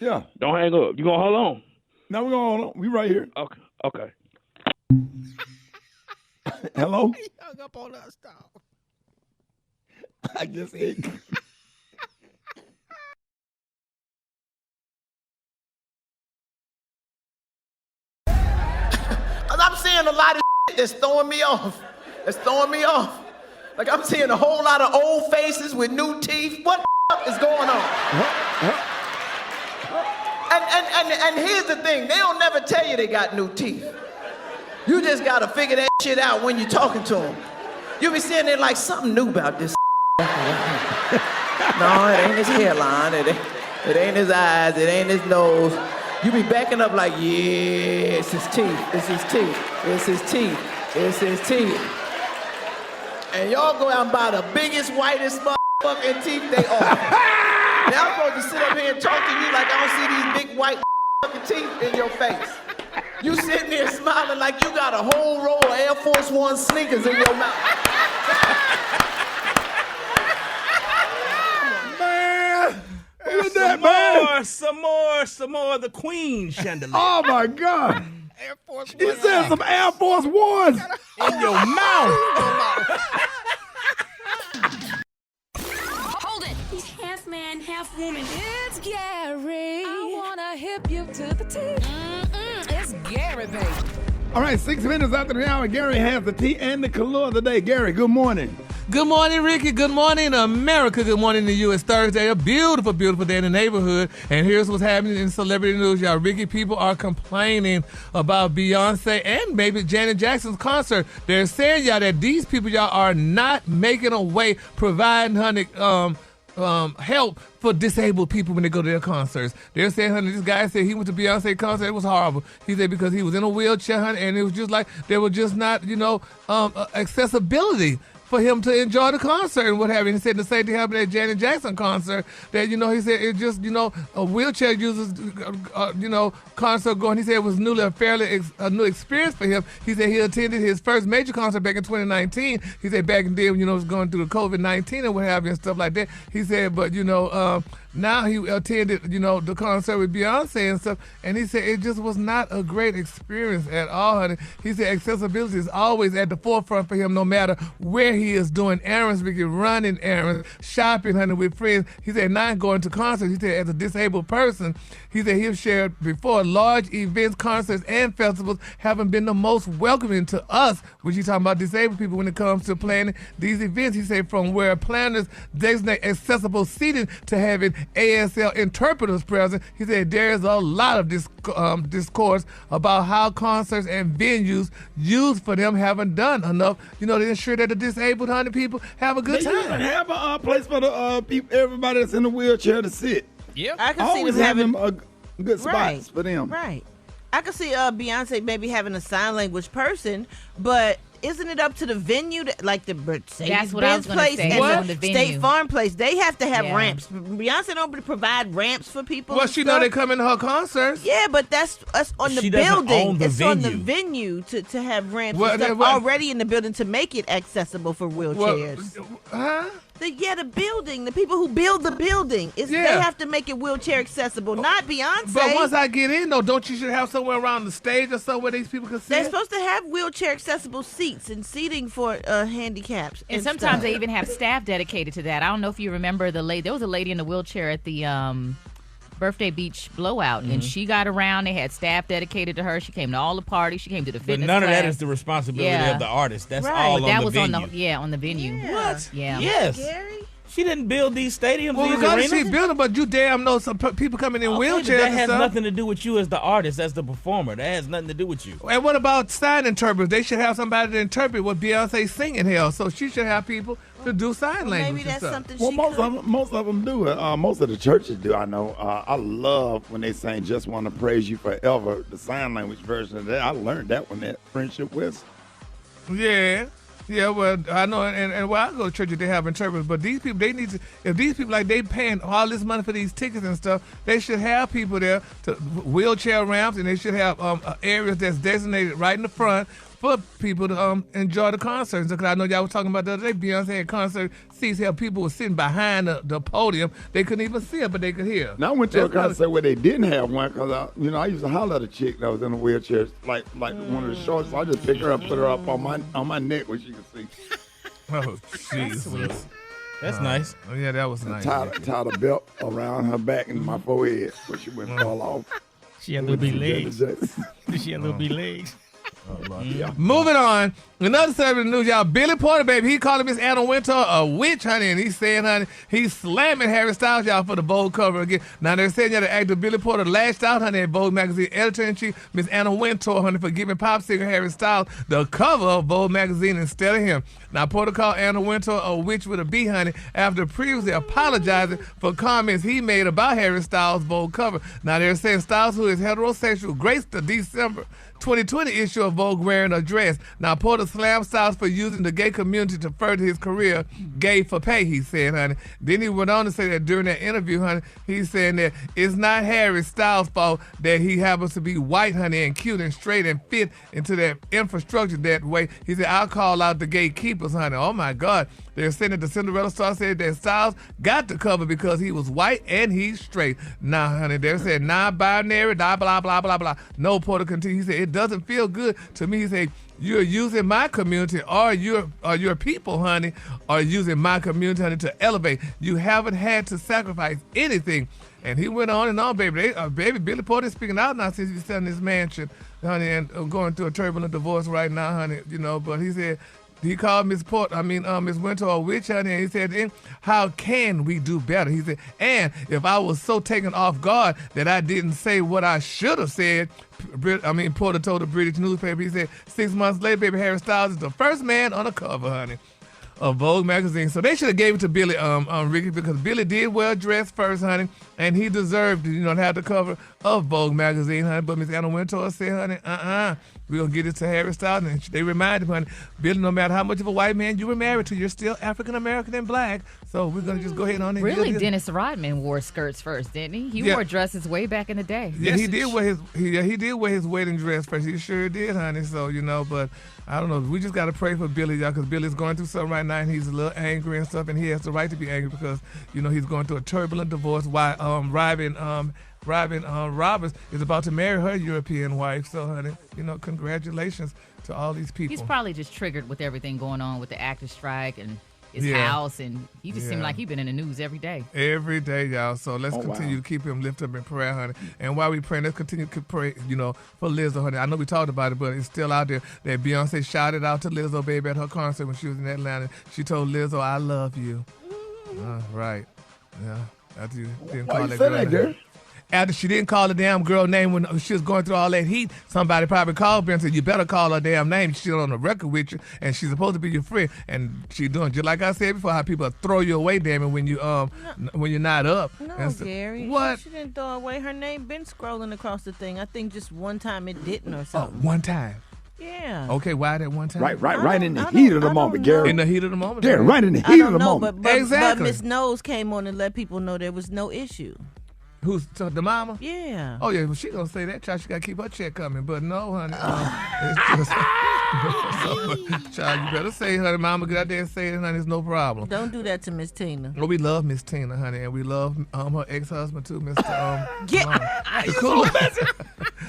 Yeah. Don't hang up. You gonna hold on? No, we're gonna hold on. We right here. Okay. Hello? He hung up on us, dog. I just ate. I'm seeing a lot of that's throwing me off. Like I'm seeing a whole lot of old faces with new teeth. What the is going on? And here's the thing, they don't never tell you they got new teeth. You just gotta figure that shit out when you're talking to them. You be sitting there like something new about this. No, it ain't his hairline, it ain't his eyes, it ain't his nose. You be backing up like, yeah, it's his teeth. And y'all go out and buy the biggest, whitest motherfucking teeth they offer. Now I'm supposed to sit up here and talk to you like I don't see these big white fucking teeth in your face. You sitting there smiling like you got a whole roll of Air Force One sneakers in your mouth. Man, look at that, man. Some more of the Queen chandelier. Oh, my God. Air Force One. He said some Air Force Ones. In your mouth. Hold it. He's half man, half woman. It's Gary. I wanna wanna hip you to the T. It's Gary, baby. All right, 6 minutes after the hour, Gary has the tea and the color of the day. Gary, good morning. Good morning, Ricky. Good morning, America. Good morning to you. It's Thursday, a beautiful, beautiful day in the neighborhood. And here's what's happening in celebrity news, y'all. Ricky, people are complaining about Beyonce and maybe Janet Jackson's concert. They're saying, y'all, that these people, y'all, are not making a way, providing, honey, help for disabled people when they go to their concerts. They're saying, honey, this guy said he went to Beyonce concert. It was horrible. He said because he was in a wheelchair, honey, and it was just like there was just not, accessibility for him to enjoy the concert and what have you. He said the same thing happened at Janet Jackson concert, that, he said it just, a wheelchair user's, concert going. He said it was a new experience for him. He said he attended his first major concert back in 2019. He said back in then, was going through the COVID-19 and what have you and stuff like that. He said, but, now he attended, the concert with Beyonce and stuff, and he said it just was not a great experience at all, honey. He said accessibility is always at the forefront for him, no matter where he is doing errands, running errands, shopping, honey, with friends. He said not going to concerts. He said as a disabled person, he said he's shared before large events, concerts, and festivals haven't been the most welcoming to us, which he's talking about disabled people when it comes to planning these events. He said from where planners designate accessible seating to having ASL interpreters present. He said there's a lot of discourse about how concerts and venues used for them haven't done enough, to ensure that the disabled, honey, people have a good time. They even have a place for the people, everybody that's in a wheelchair to sit. Yeah, I can always see them having a good spots for them. Right. I could see Beyonce maybe having a sign language person, but isn't it up to the venue, like the Mercedes-Benz place and the State Farm place? They have to have ramps. Beyonce don't provide ramps for people. Well, she know they come into her concerts. Yeah, but that's us on the building. It's on the venue to have ramps and stuff already in the building to make it accessible for wheelchairs. The building, the people who build the building, they have to make it wheelchair accessible, not Beyonce. But once I get in, though, don't you should have somewhere around the stage or somewhere these people can sit? They're supposed to have wheelchair accessible seats and seating for handicaps. And sometimes they even have staff dedicated to that. I don't know if you remember there was a lady in a wheelchair at the Birthday Beach blowout, and she got around. They had staff dedicated to her. She came to all the parties. She came to the fitness But none class. of that is the responsibility of the artist. That's all on that the was venue. on the venue. What? Yeah. Yes. She didn't build these stadiums, well, these regardless, arenas. she built them, but you damn know some people coming in wheelchairs That and has stuff. nothing to do with you as the artist, as the performer. That has nothing to do with you. And what about sign interpreters? They should have somebody to interpret what Beyonce's singing here. So she should have people to do sign language. Maybe that's and stuff. something most of them do. Most of the churches do. I know. I love when they sing "Just Want to Praise You Forever," the sign language version of that. I learned that one at Friendship West. Yeah. Yeah, well, I know, and where I go to churches, they have interpreters, but these people, they need to, if these people, like, they paying all this money for these tickets and stuff, they should have people there to wheelchair ramps, and they should have areas that's designated right in the front for people to enjoy the concerts. Because I know y'all was talking about the other day, Beyonce had concert seats here, people were sitting behind the podium, they couldn't even see it, but they could hear. Now I went to a concert where they didn't have one, because I used to holler at a chick that was in a wheelchair, like one of the shorts. So I just picked her up, put her up on my neck where she could see. Oh, Jesus. That's nice. Oh, yeah, that was nice. Tied a belt around her back and my forehead, where she wouldn't fall off. She had little bitty legs. She had little bitty legs. Yeah. Moving on, another celebrity news, y'all. Billy Porter, baby, he called Miss Anna Wintour a witch, honey, and he's saying, honey, he's slamming Harry Styles, y'all, for the Vogue cover again. Now, they're saying, y'all, the actor Billy Porter lashed out, honey, at Vogue magazine editor-in-chief Miss Anna Wintour, honey, for giving pop singer Harry Styles the cover of Vogue magazine instead of him. Now, Porter called Anna Wintour a witch with a B, honey, after previously apologizing for comments he made about Harry Styles' Vogue cover. Now, they're saying Styles, who is heterosexual, graced the December 2020 issue of Vogue wearing a dress. Now, Porter slammed Styles for using the gay community to further his career, gay for pay, he said, honey. Then he went on to say that during that interview, honey, he's saying that it's not Harry Styles' fault that he happens to be white, honey, and cute and straight and fit into that infrastructure that way. He said, I'll call out the gatekeepers, honey. Oh, my God. They're saying that the Cinderella star said that Styles got to cover because he was white and he's straight. Nah, honey, they're saying non-binary, blah, blah, blah, blah, blah. No, Porter continued. He said, it doesn't feel good to me. He said, you're using my community or your people, honey, are using my community, honey, to elevate. You haven't had to sacrifice anything. And he went on and on, baby. Baby Billy Porter is speaking out now since he's selling his mansion, honey, and going through a turbulent divorce right now, honey. You know, but he said he called Miss Winter a witch, honey, and he said, how can we do better? He said, and if I was so taken off guard that I didn't say what I should have said, Porter told the British newspaper, he said, 6 months later, baby, Harry Styles is the first man on the cover, honey, of Vogue magazine. So they should have gave it to Billy, Ricky, because Billy did well dressed first, honey, and he deserved to have the cover of Vogue magazine, honey. But Miss Anna Wintour said, honey, we're going to get it to Harry Styles. And they reminded him, honey, Billy, no matter how much of a white man you were married to, you're still African-American and black. So we're going to just go ahead on and Really, Dennis Rodman wore skirts first, didn't he? He wore dresses way back in the day. Yeah, he did wear his wedding dress first. He sure did, honey. So, but I don't know. We just got to pray for Billy, y'all, because Billy's going through something right now, and he's a little angry and stuff, and he has the right to be angry because, he's going through a turbulent divorce while Robin Roberts is about to marry her European wife. So, honey, congratulations to all these people. He's probably just triggered with everything going on with the actors' strike and his house, and he just seemed like he's been in the news every day. Every day, y'all. So let's continue to keep him lifted up in prayer, honey. And while we pray, let's continue to pray, for Lizzo, honey. I know we talked about it, but it's still out there that Beyonce shouted out to Lizzo, baby, at her concert when she was in Atlanta. She told Lizzo, I love you. Right. Yeah. After you didn't call that girl. After she didn't call the damn girl name when she was going through all that heat, somebody probably called her and said, you better call her damn name. She's on the record with you, and she's supposed to be your friend. And she doing just like I said before, how people throw you away, damn it, when you're not up. No, Gary. What? She didn't throw away. Her name been scrolling across the thing. I think just one time it didn't or something. One time. Yeah. Okay, why that one time? Right in the heat of the moment, Gary. In the heat of the moment? Gary, right in the heat of the moment. But Miss Knowles came on and let people know there was no issue. Who's the mama? Yeah. Oh, yeah, well, she gonna say that, child. She gotta keep her check coming. But no, honey. It's just, child, you better say, honey, mama, get out there and say it, honey. It's no problem. Don't do that to Miss Tina. Well, we love Miss Tina, honey, and we love her ex-husband, too, Mr.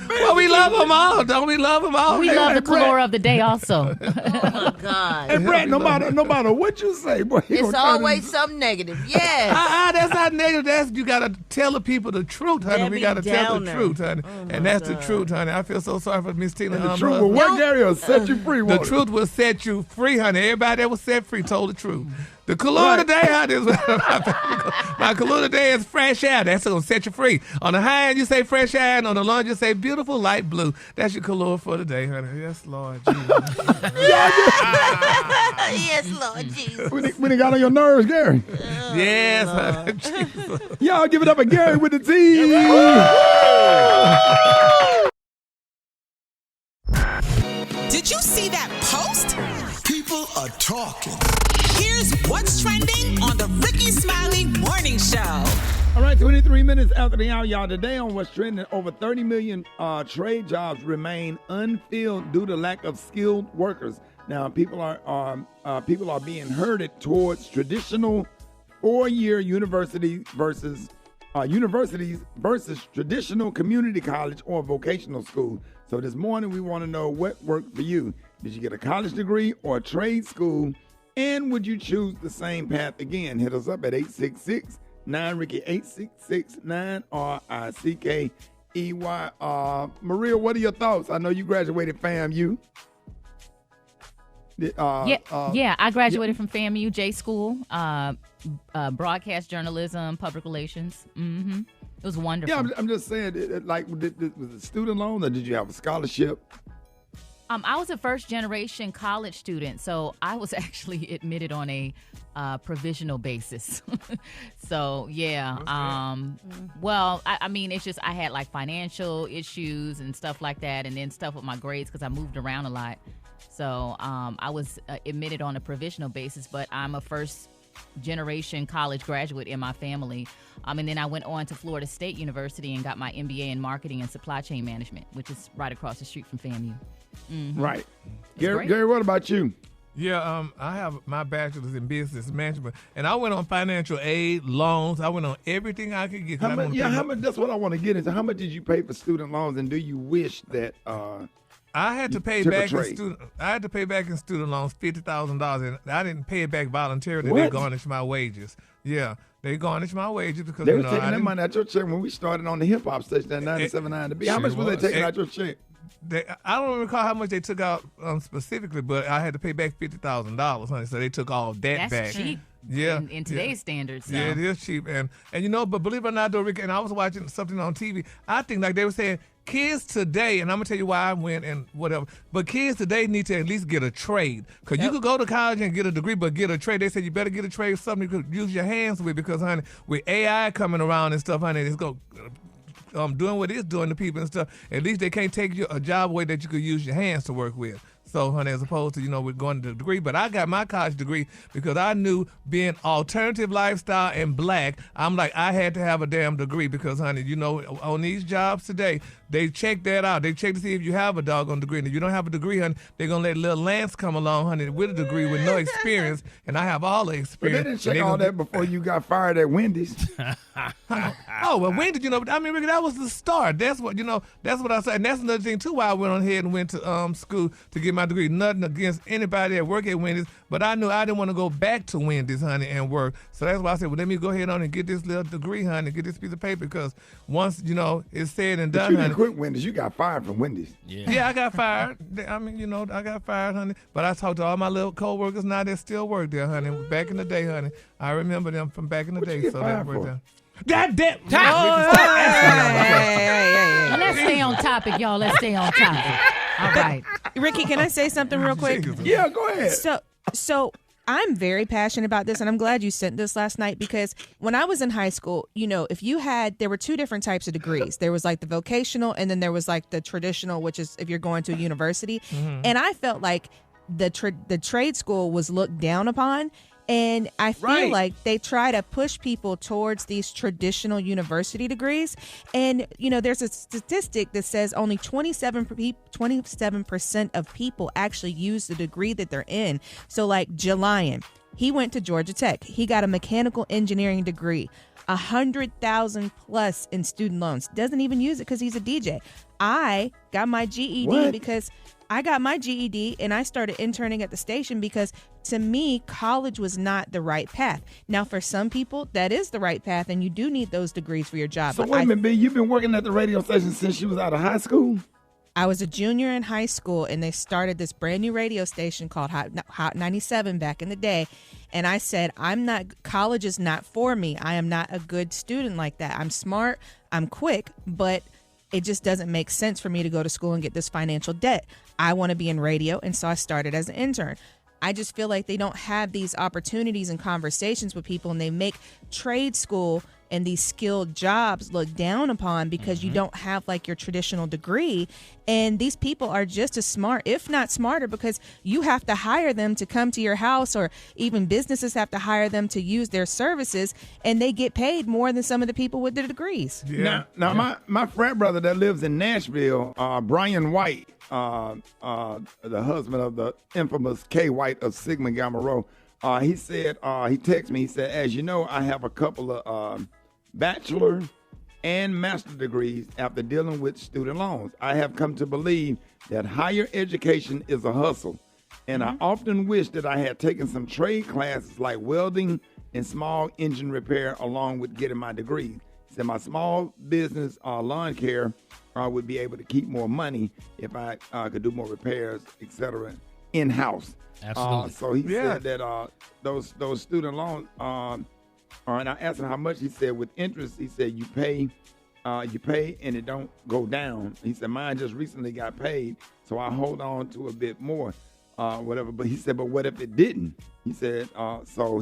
Well, we love them all. Don't we love them all? We love the color of the day also. Oh, my God. And Brett, no matter what you say, boy, it's always something negative. Yes. That's not negative. You got to tell the people the truth, honey. We got to tell the truth, honey. And that's the truth, honey. I feel so sorry for Miss Tina. The truth will work, Gary, or set you free. The truth will set you free, honey. Everybody that was set free told the truth. The color today, honey, is my color today is fresh air. That's going to set you free. On the high end, you say fresh air, and on the low end, you say beautiful light blue. That's your color for today, honey. Yes, Lord Jesus. Yes, Lord Jesus. When it got on your nerves, Gary. Yes, honey. Jesus. Y'all give it up at Gary with the T. Did you see that post? People are talking. Here's what's trending on the Rickey Smiley Morning Show. All right, 23 minutes after the hour, y'all. Today on What's Trending, over 30 million trade jobs remain unfilled due to lack of skilled workers. Now, people are being herded towards traditional four-year universities versus traditional community college or vocational school. So this morning, we want to know what worked for you. Did you get a college degree or a trade school? And would you choose the same path again? Hit us up at 866-9-RICKY, 866-9-RICKEY. Maria, what are your thoughts? I know you graduated FAMU. I graduated from FAMU J School, broadcast journalism, public relations. Mm-hmm. It was wonderful. Yeah, I'm just saying, was it student loan or did you have a scholarship? I was a first-generation college student, so I was actually admitted on a provisional basis. So, yeah. Well, I mean, it's just I had, like, financial issues and stuff like that, and then stuff with my grades because I moved around a lot. So I was admitted on a provisional basis, but I'm a first-generation college graduate in my family. And then I went on to Florida State University and got my MBA in marketing and supply chain management, which is right across the street from FAMU. Mm-hmm. Right. Gary, what about you? Yeah, I have my bachelor's in business management, and I went on financial aid, loans. I went on everything I could get. How much? That's what I want to get into. How much did you pay for student loans, and do you wish that? I had to pay took a back in trade? student. I had to pay back in student loans $50,000, and I didn't pay it back voluntarily. What? They garnished my wages. Yeah, they garnished my wages because They were I taking that didn't- money out your check when we started on the hip hop station at 97.9 to be. How much was they taking out your check? I don't recall how much they took out specifically, but I had to pay back $50,000, honey. So they took all that That's back. cheap. Yeah, In today's standards. Yeah, so. it is cheap, and you know, but believe it or not, though, Rick, and I was watching something on TV. I think like they were saying, kids today, and I'm gonna tell you why I went and whatever. But kids today need to at least get a trade, because you could go to college and get a degree, but get a trade. They said you better get a trade, something you could use your hands with, because honey, with AI coming around and stuff, honey, it's go. Doing what it's doing to people and stuff, at least they can't take a job away that you could use your hands to work with. So, honey, as opposed to, we're going to the degree. But I got my college degree because I knew being alternative lifestyle and black, I'm like, I had to have a damn degree because, honey, on these jobs today, they check that out. They check to see if you have a doggone degree. And if you don't have a degree, honey, they're going to let little Lance come along, honey, with a degree with no experience. And I have all the But experience. they didn't check all that before you got fired at Wendy's. Oh, well, when did I mean, Ricky, that was the start. That's what that's what I said. And that's another thing too why I went on ahead and went to school to get my degree. Nothing against anybody that work at Wendy's, but I knew I didn't want to go back to Wendy's, honey, and work. So that's why I said, well, let me go ahead on and get this little degree, honey, get this piece of paper, because once it's said and But done, you honey. didn't quit Wendy's. You got fired from Wendy's. Yeah, I got fired. I mean, I got fired, honey. But I talked to all my little co-workers now that still work there, honey. Back in the day, honey. I remember them from back in the day. get So fired that worked for? out. God damn. Let's stay on topic, y'all. Let's stay on topic. All right. Ricky, can I say something real quick? Yeah, go ahead. So I'm very passionate about this, and I'm glad you sent this last night, because when I was in high school, there were two different types of degrees. There was like the vocational, and then there was like the traditional, which is if you're going to a university. Mhm. And I felt like the trade school was looked down upon. And I feel like they try to push people towards these traditional university degrees. And, there's a statistic that says only 27% of people actually use the degree that they're in. So like Jelian, he went to Georgia Tech. He got a mechanical engineering degree, 100,000 plus in student loans. Doesn't even use it because he's a DJ. I got my GED because I got my GED and I started interning at the station because to me, college was not the right path. Now, for some people, that is the right path, and you do need those degrees for your job. So But wait a minute, B, you've been working at the radio station since you was out of high school? I was a junior in high school, and they started this brand new radio station called Hot 97 back in the day. And I said, college is not for me. I am not a good student like that. I'm smart, I'm quick, but it just doesn't make sense for me to go to school and get this financial debt. I want to be in radio, and so I started as an intern. I just feel like they don't have these opportunities and conversations with people, and they make trade school and these skilled jobs look down upon because you don't have like your traditional degree. And these people are just as smart, if not smarter, because you have to hire them to come to your house, or even businesses have to hire them to use their services, and they get paid more than some of the people with the degrees. Now my frat brother that lives in Nashville, Brian White, the husband of the infamous K. White of Sigma Gamma Rho, he said, he texted me, he said, as you know, I have a couple of bachelor and master degrees after dealing with student loans. I have come to believe that higher education is a hustle, and I often wish that I had taken some trade classes like welding and small engine repair along with getting my degree. He said my small business lawn care would be able to keep more money if I could do more repairs, etc., in-house. Absolutely. So he said that those student loans, and I asked him how much. He said with interest, he said you pay and it don't go down. He said mine just recently got paid, so I hold on to a bit more, whatever. But he said, but what if it didn't? He said, so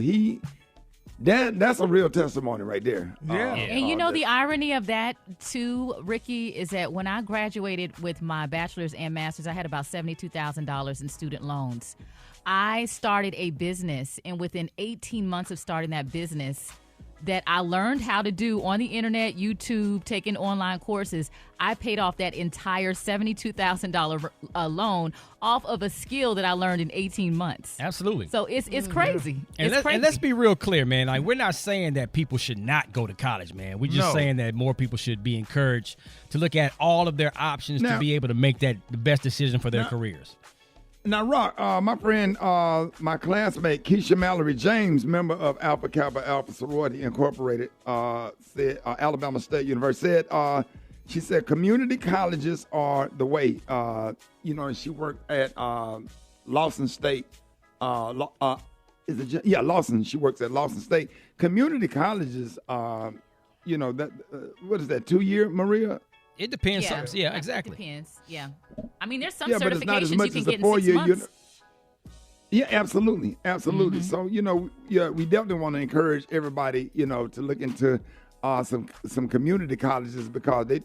that's a real testimony right there. And the irony of that too, Ricky, is that when I graduated with my bachelor's and master's, I had about $72,000 in student loans. I started a business, and within 18 months of starting that business, that I learned how to do on the internet, YouTube, taking online courses. I paid off that entire $72,000 loan off of a skill that I learned in 18 months. Absolutely. So it's crazy. And, and let's be real clear, man. Like, we're not saying that people should not go to college, man. We're just saying that more people should be encouraged to look at all of their options to be able to make that the best decision for their careers. Now, Rock, my friend, my classmate, Keisha Mallory James, member of Alpha Kappa Alpha Sorority Incorporated, said, Alabama State University, she said community colleges are the way. She worked at Lawson State. Lawson. She works at Lawson State. Community colleges, what is that, 2 year, Maria? It depends. Yeah, exactly. It depends. Yeah. I mean, there's some but it's not as certifications much you can as get a in 6 months. Yeah, absolutely. So, we definitely want to encourage everybody, to look into some community colleges because they,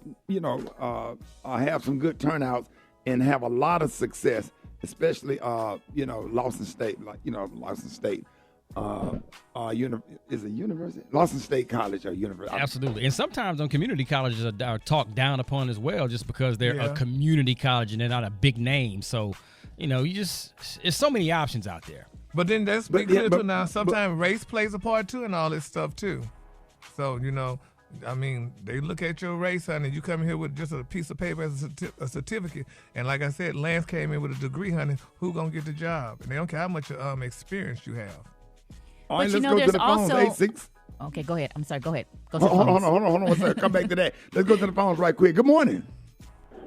have some good turnouts and have a lot of success, especially, Lawson State, Lawson State. Is it university? Lawson State College or university? Absolutely. And sometimes on community colleges are talked down upon as well just because they're a community college and they're not a big name. So, it's so many options out there. But then let's be clear too now. Sometimes race plays a part too in all this stuff too. So, they look at your race, honey, and you come here with just a piece of paper as a certificate. And like I said, Lance came in with a degree, honey. Who gonna get the job? And they don't care how much experience you have. All right, let's go to the phones. 86. Okay, go ahead. I'm sorry. Go ahead. Hold on. One second. Come back to that. Let's go to the phones right quick. Good morning.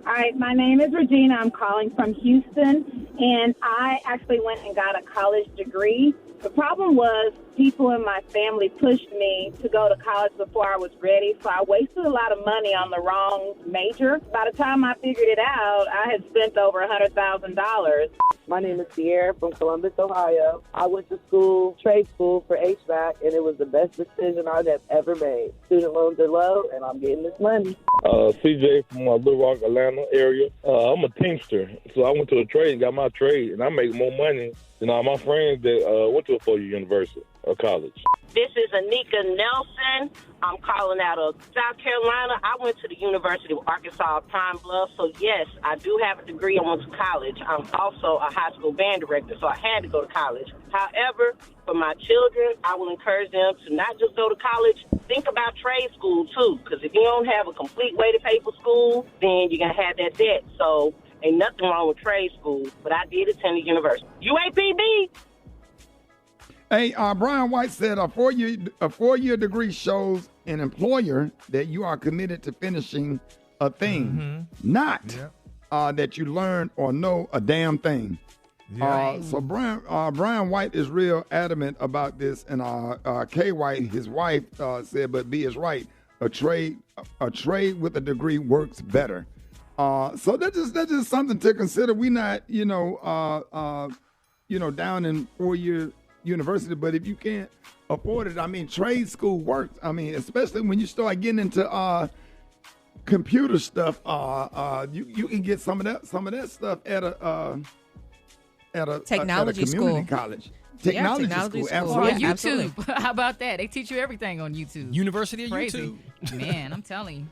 All right, my name is Regina. I'm calling from Houston, and I actually went and got a college degree. The problem was people in my family pushed me to go to college before I was ready, so I wasted a lot of money on the wrong major. By the time I figured it out, I had spent over $100,000. My name is Sierra from Columbus, Ohio. I went to trade school for HVAC, and it was the best decision I'd have ever made. Student loans are low, and I'm getting this money. CJ from Little Rock, Atlanta area. I'm a teamster, so I went to a trade and got my trade, and I make more money than all my friends that went to a 4-year university or college. This is Anika Nelson. I'm calling out of South Carolina. I went to the University of Arkansas Pine Bluff, so yes, I do have a degree. I went to college. I'm also a high school band director, so I had to go to college. However, for my children, I will encourage them to not just go to college, think about trade school too, because if you don't have a complete way to pay for school, then you're going to have that debt. So ain't nothing wrong with trade school, but I did attend the university. UAPB! Hey, Brian White said a four-year degree shows an employer that you are committed to finishing a thing, not that you learn or know a damn thing. So Brian White is real adamant about this, and Kay White, his wife, said, "But B is right. A trade with a degree works better." So that's just something to consider. We not down in 4-year university, but if you can't afford it, I mean, trade school works. I mean, especially when you start getting into computer stuff, you can get some of that stuff at a technology community school. college. Technology school. Or Absolutely. YouTube. How about that? They teach you everything on YouTube. University of Crazy. YouTube. Man, I'm telling you.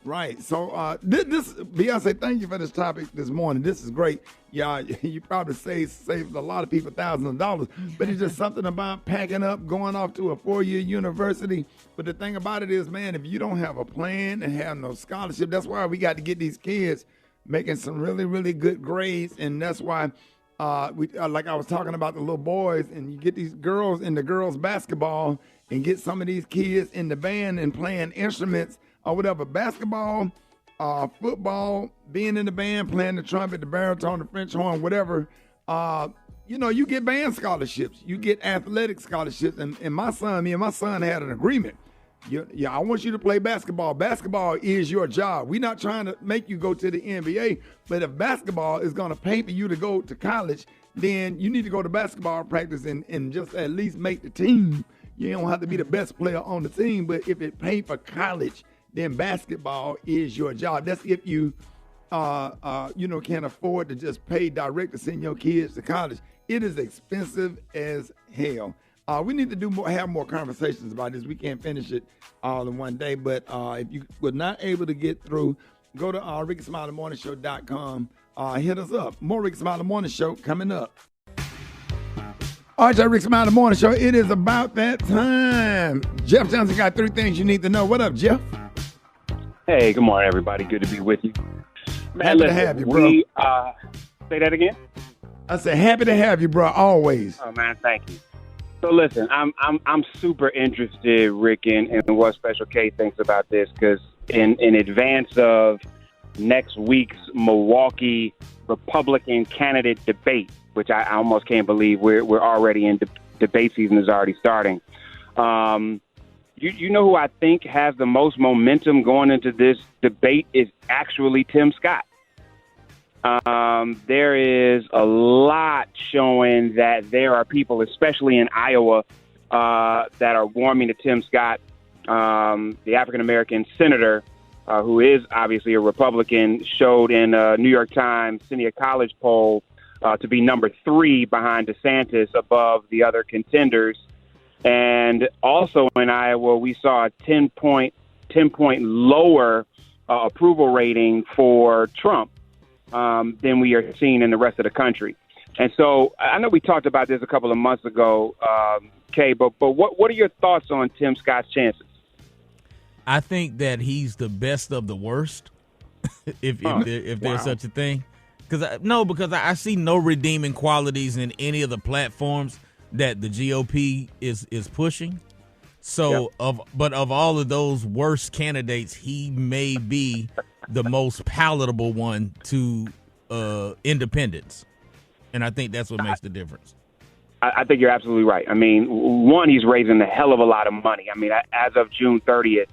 Right. So this Beyonce, thank you for this topic this morning. This is great. Yeah, you probably saved a lot of people thousands of dollars, but it's just something about packing up, going off to a 4-year university. But the thing about it is, man, if you don't have a plan and have no scholarship, that's why we got to get these kids making some really, really good grades. And that's why we like I was talking about the little boys, and you get these girls into girls basketball and get some of these kids in the band and playing instruments or whatever, basketball, football, being in the band, playing the trumpet, the baritone, the French horn, whatever, you get band scholarships. You get athletic scholarships. And me and my son had an agreement. I want you to play basketball. Basketball is your job. We're not trying to make you go to the NBA, but if basketball is going to pay for you to go to college, then you need to go to basketball practice and just at least make the team. You don't have to be the best player on the team, but if it paid for college, then basketball is your job. That's if you, can't afford to just pay direct to send your kids to college. It is expensive as hell. We need to have more conversations about this. We can't finish it all in one day, but if you were not able to get through, go to RickySmileyMorningShow.com. Hit us up. More Rickey Smiley Morning Show coming up. All right, y'all, Rickey Smiley Morning Show. It is about that time. Jeff Johnson got 3 things you need to know. What up, Jeff? Hey, good morning, everybody. Good to be with you. Man, Happy to have you, bro. Say that again? I said happy to have you, bro, always. Oh, man, thank you. So listen, I'm super interested, Rick, in what Special K thinks about this, because in advance of next week's Milwaukee Republican candidate debate, which I almost can't believe we're already in debate season is already starting. You know who I think has the most momentum going into this debate is actually Tim Scott. There is a lot showing that there are people, especially in Iowa, that are warming to Tim Scott, the African-American senator, who is obviously a Republican, showed in a New York Times Senior College poll to be number 3 behind DeSantis above the other contenders. And also in Iowa, we saw a 10-point lower approval rating for Trump than we are seeing in the rest of the country. And so I know we talked about this a couple of months ago, Kay, but what are your thoughts on Tim Scott's chances? I think that he's the best of the worst, if there's such a thing. Because I see no redeeming qualities in any of the platforms that the GOP is pushing. So, of all of those worst candidates, he may be the most palatable one to independents. And I think that's what makes the difference. I think you're absolutely right. I mean, one, he's raising a hell of a lot of money. I mean, as of June 30th,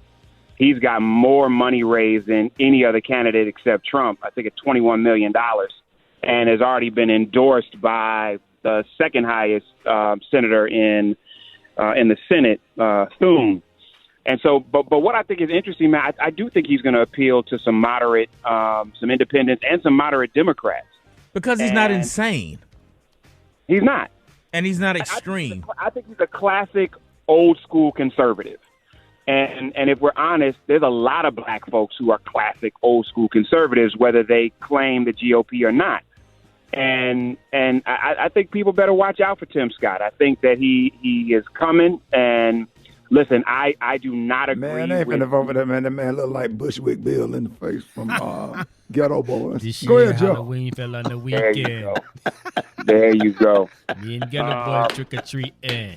he's got more money raised than any other candidate except Trump. I think it's $21 million, and has already been endorsed by the second highest senator in the Senate, Thune. And so, but what I think is interesting, man, I do think he's going to appeal to some moderate, some independents, and some moderate Democrats. Because he's not insane. He's not. And he's not extreme. I think he's a classic old school conservative. And if we're honest, there's a lot of black folks who are classic old school conservatives, whether they claim the GOP or not. And I think people better watch out for Tim Scott. I think that he is coming. And listen, I do not agree. Man, they ain't finna vote for that man. That man look like Bushwick Bill in the face from Ghetto Boys. Go ahead, Joe. Halloween fell on the weekend. There you go. Me and Ghetto Boys trick or treating.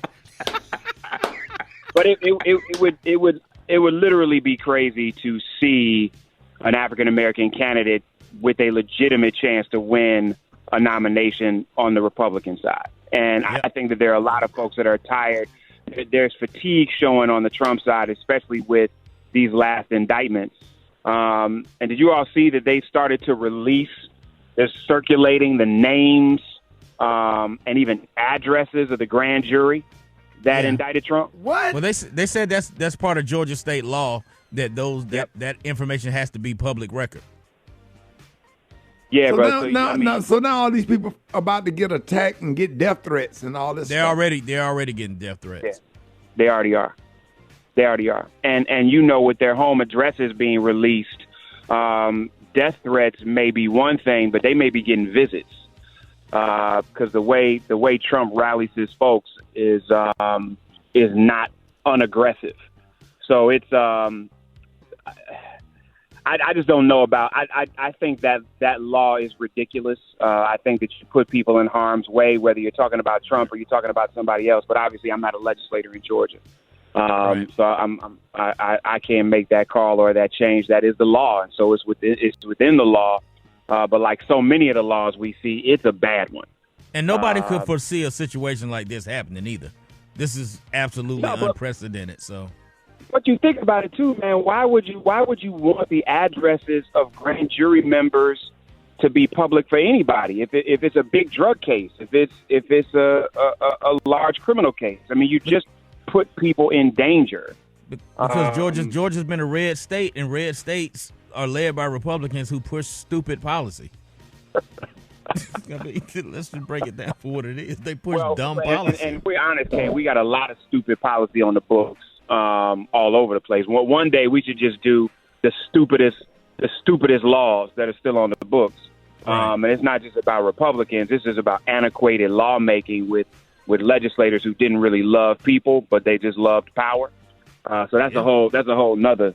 But it would literally be crazy to see an African American candidate with a legitimate chance to win a nomination on the Republican side. And I think that there are a lot of folks that are tired. There's fatigue showing on the Trump side, especially with these last indictments. And did you all see that they started to release, they're circulating the names and even addresses of the grand jury that indicted Trump? What? Well, they said that's part of Georgia state law that that information has to be public record. Yeah, so so now all these people about to get attacked and get death threats and all this. They're already getting death threats. Yeah, they already are. They already are. And you know, with their home addresses being released, death threats may be one thing, but they may be getting visits because the way Trump rallies his folks is not unaggressive. So it's I just don't know about. I think that law is ridiculous. I think that you put people in harm's way, whether you're talking about Trump or you're talking about somebody else. But obviously, I'm not a legislator in Georgia, so I can't make that call or that change. That is the law, and so it's within the law. But like so many of the laws we see, it's a bad one. And nobody could foresee a situation like this happening either. This is absolutely unprecedented. So. But you think about it too, man. Why would you want the addresses of grand jury members to be public for anybody? If it's a big drug case, if it's a large criminal case, I mean, you just put people in danger. Because Georgia's been a red state, and red states are led by Republicans who push stupid policy. Let's just break it down for what it is. They push dumb and, policy. and we're honest, Ken, we got a lot of stupid policy on the books all over the place. One day we should just do the stupidest laws that are still on the books. And it's not just about Republicans. This is about antiquated lawmaking with legislators who didn't really love people, but they just loved power. So that's a whole nother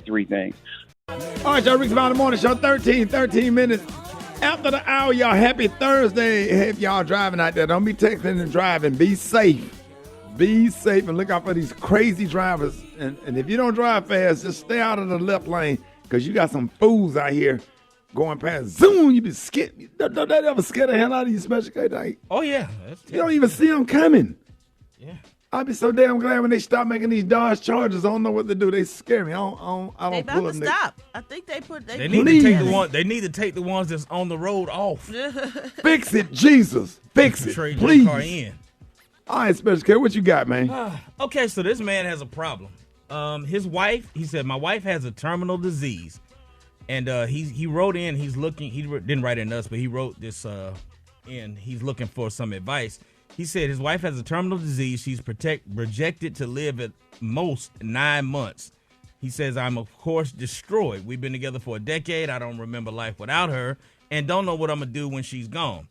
three things. All right, y'all, Rickey Smiley Morning Show, 13 minutes after the hour. Y'all, happy Thursday. If y'all driving out there, don't be texting and driving. Be safe. Be safe and look out for these crazy drivers. And if you don't drive fast, just stay out of the left lane because you got some fools out here going past. Zoom, you be scared. Don't that ever scare the hell out of you, Special K? Like, oh, yeah. You don't even see them coming. Yeah. I'd be so damn glad when they stop making these Dodge Chargers. I don't know what to do. They scare me. I don't They about pull to them. stop. I think they need to take the one. They need to take the ones that's on the road off. Fix it, Jesus. Fix it, Trade please. your car in. All right, Special K, what you got, man? Okay, so this man has a problem. His wife, he said, my wife has a terminal disease. And he wrote in, he didn't write in us, but he wrote this in. He's looking for some advice. He said his wife has a terminal disease. She's projected to live at most 9 months. He says, I'm, of course, destroyed. We've been together for a decade. I don't remember life without her and don't know what I'm going to do when she's gone.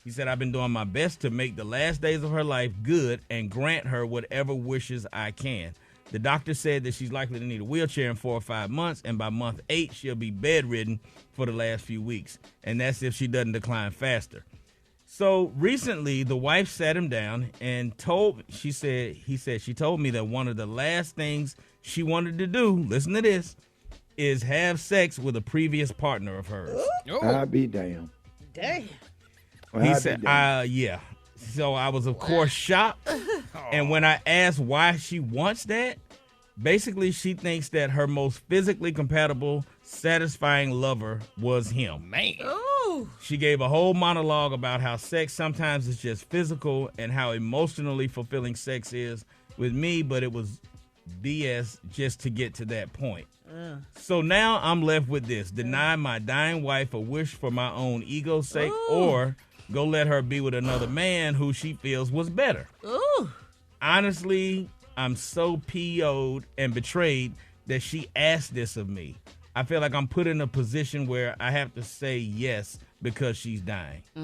He said, I've been doing my best to make the last days of her life good and grant her whatever wishes I can. The doctor said that she's likely to need a wheelchair in 4 or 5 months, and by month 8, she'll be bedridden for the last few weeks. And that's if she doesn't decline faster. So recently, the wife sat him down and she told me that one of the last things she wanted to do, listen to this, is have sex with a previous partner of hers. I'll be damned. Damn. Well, He said, yeah. So I was, of course, shocked. And when I asked why she wants that, basically she thinks that her most physically compatible, satisfying lover was him. Man. Ooh. She gave a whole monologue about how sex sometimes is just physical and how emotionally fulfilling sex is with me, but it was BS just to get to that point. So now I'm left with this: deny my dying wife a wish for my own ego's sake, or go let her be with another man who she feels was better. Ooh. Honestly, I'm so PO'd and betrayed that she asked this of me. I feel like I'm put in a position where I have to say yes because she's dying. I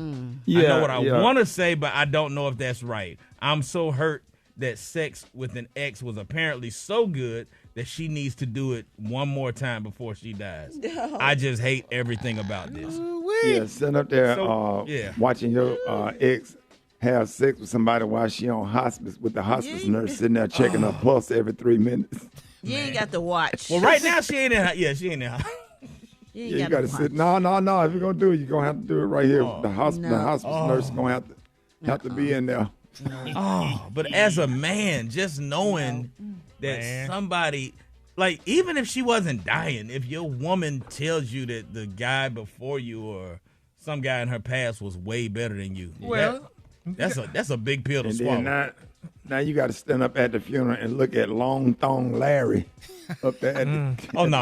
know what I want to say, but I don't know if that's right. I'm so hurt that sex with an ex was apparently so good that she needs to do it one more time before she dies. No. I just hate everything about this. Yeah, sitting up there watching your ex have sex with somebody while she on hospice with the hospice nurse sitting there checking her pulse every 3 minutes. You ain't got to watch. Well, right now she ain't in. Yeah, she ain't in. You got to sit. No. If you're gonna do it, you're gonna have to do it right here. The hospice nurse is gonna have to be in there. But as a man, just knowing that somebody, like, even if she wasn't dying, if your woman tells you that the guy before you or some guy in her past was way better than you, that's a big pill to swallow. Now you got to stand up at the funeral and look at Long Thong Larry up there.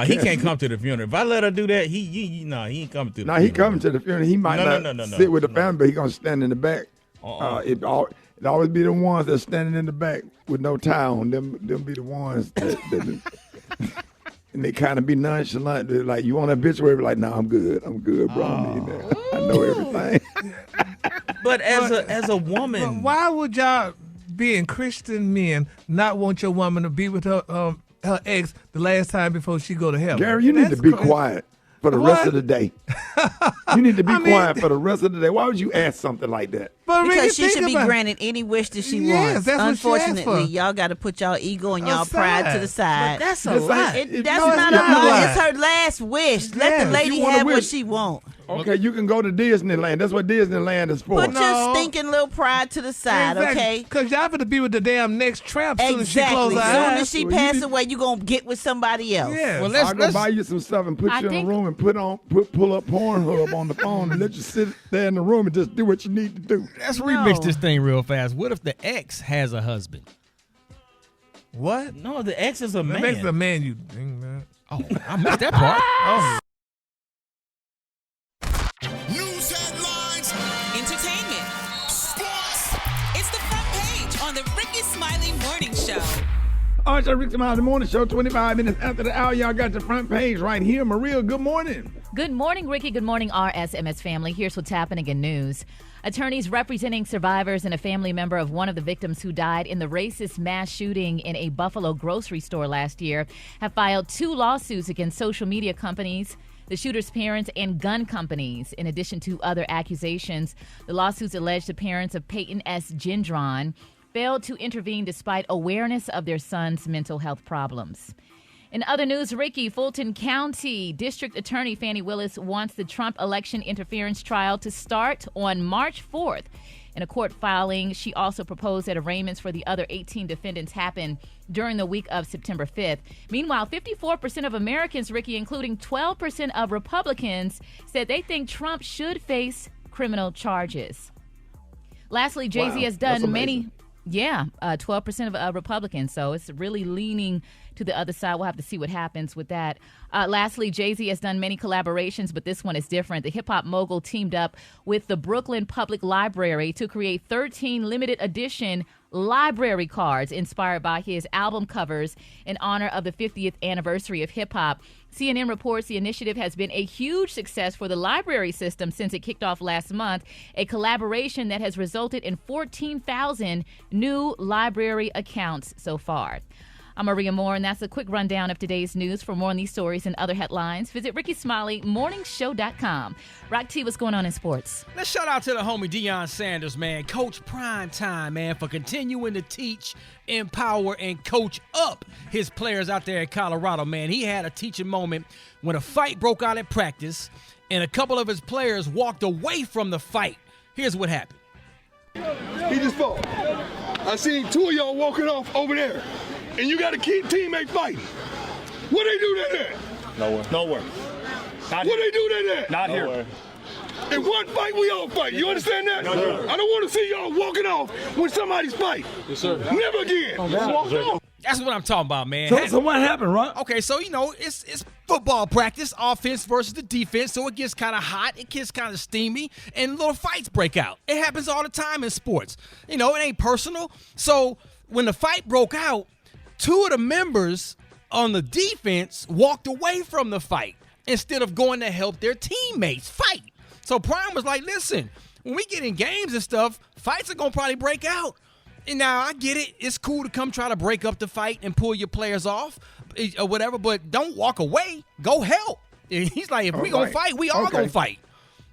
He can't come to the funeral. If I let her do that, he ain't coming to the funeral. No, he coming to the funeral. He might not sit with the family, but he gonna stand in the back. It always be the ones that standing in the back with no tie on. Them be the ones that and they kind of be nonchalant. They're like, you want a obituary? Like, nah, I'm good, bro. I know everything. But as a woman, why would y'all, being Christian men, not want your woman to be with her ex the last time before she go to heaven? Gary, you need to be quiet for the rest of the day. You need to be quiet for the rest of the day. Why would you ask something like that? Because she should be granted any wish that she wants. That's Unfortunately, y'all got to put y'all ego and y'all pride to the side. But that's a lie. That's not a lie. It's her last wish. Let the lady have what she wants. Okay, you can go to Disneyland. That's what Disneyland is for. Put your stinking little pride to the side, okay? Because y'all going to be with the damn next tramp soon as she close her eyes. Soon as she pass away, you going to get with somebody else. Yeah. Well, I'll go buy you some stuff and put you in a room and pull up Pornhub on the phone and let you sit there in the room and just do what you need to do. Let's remix this thing real fast. What if the ex has a husband? What? No, the ex is a man. The ex is a man, you ding, man. Oh, I missed that part. News headlines All right, so Rickey Smiley Morning Show, 25 minutes after the hour. Y'all got the front page right here. Maria, good morning. Good morning, Ricky. Good morning, RSMS family. Here's what's happening in news. Attorneys representing survivors and a family member of one of the victims who died in the racist mass shooting in a Buffalo grocery store last year have filed 2 lawsuits against social media companies, the shooter's parents, and gun companies, in addition to other accusations. The lawsuits allege the parents of Peyton S. Gendron failed to intervene despite awareness of their son's mental health problems. In other news, Ricky, Fulton County District Attorney Fannie Willis wants the Trump election interference trial to start on March 4th. In a court filing, she also proposed that arraignments for the other 18 defendants happen during the week of September 5th. Meanwhile, 54% of Americans, Ricky, including 12% of Republicans, said they think Trump should face criminal charges. Lastly, Jay-Z has done many... 12% of Republicans. So it's really leaning to the other side. We'll have to see what happens with that. Lastly, Jay-Z has done many collaborations, but this one is different. The hip-hop mogul teamed up with the Brooklyn Public Library to create 13 limited edition library cards inspired by his album covers in honor of the 50th anniversary of hip-hop. CNN reports the initiative has been a huge success for the library system since it kicked off last month, a collaboration that has resulted in 14,000 new library accounts so far. I'm Maria Moore, and that's a quick rundown of today's news. For more on these stories and other headlines, visit RickeySmileyMorningShow.com. Rock T, what's going on in sports? Let's shout out to the homie Deion Sanders, man. Coach Prime Time, man, for continuing to teach, empower, and coach up his players out there in Colorado, man. He had a teaching moment when a fight broke out at practice, and a couple of his players walked away from the fight. Here's what happened. He just fought. I seen 2 of y'all walking off over there. And you got to keep teammate fighting. What they do that at? Nowhere. What they do that at? Not here. In one fight, we all fight. You understand that? No, sir. I don't want to see y'all walking off when somebody's fight. Yes, sir. Never again. That's what I'm talking about, man. So what happened, Ron? Okay, so, it's football practice, offense versus the defense, so it gets kind of hot, it gets kind of steamy, and little fights break out. It happens all the time in sports. It ain't personal. So when the fight broke out, 2 of the members on the defense walked away from the fight instead of going to help their teammates fight. So Prime was like, listen, when we get in games and stuff, fights are going to probably break out. And now I get it. It's cool to come try to break up the fight and pull your players off or whatever, but don't walk away. Go help. And he's like, if we going to fight, we all going to fight.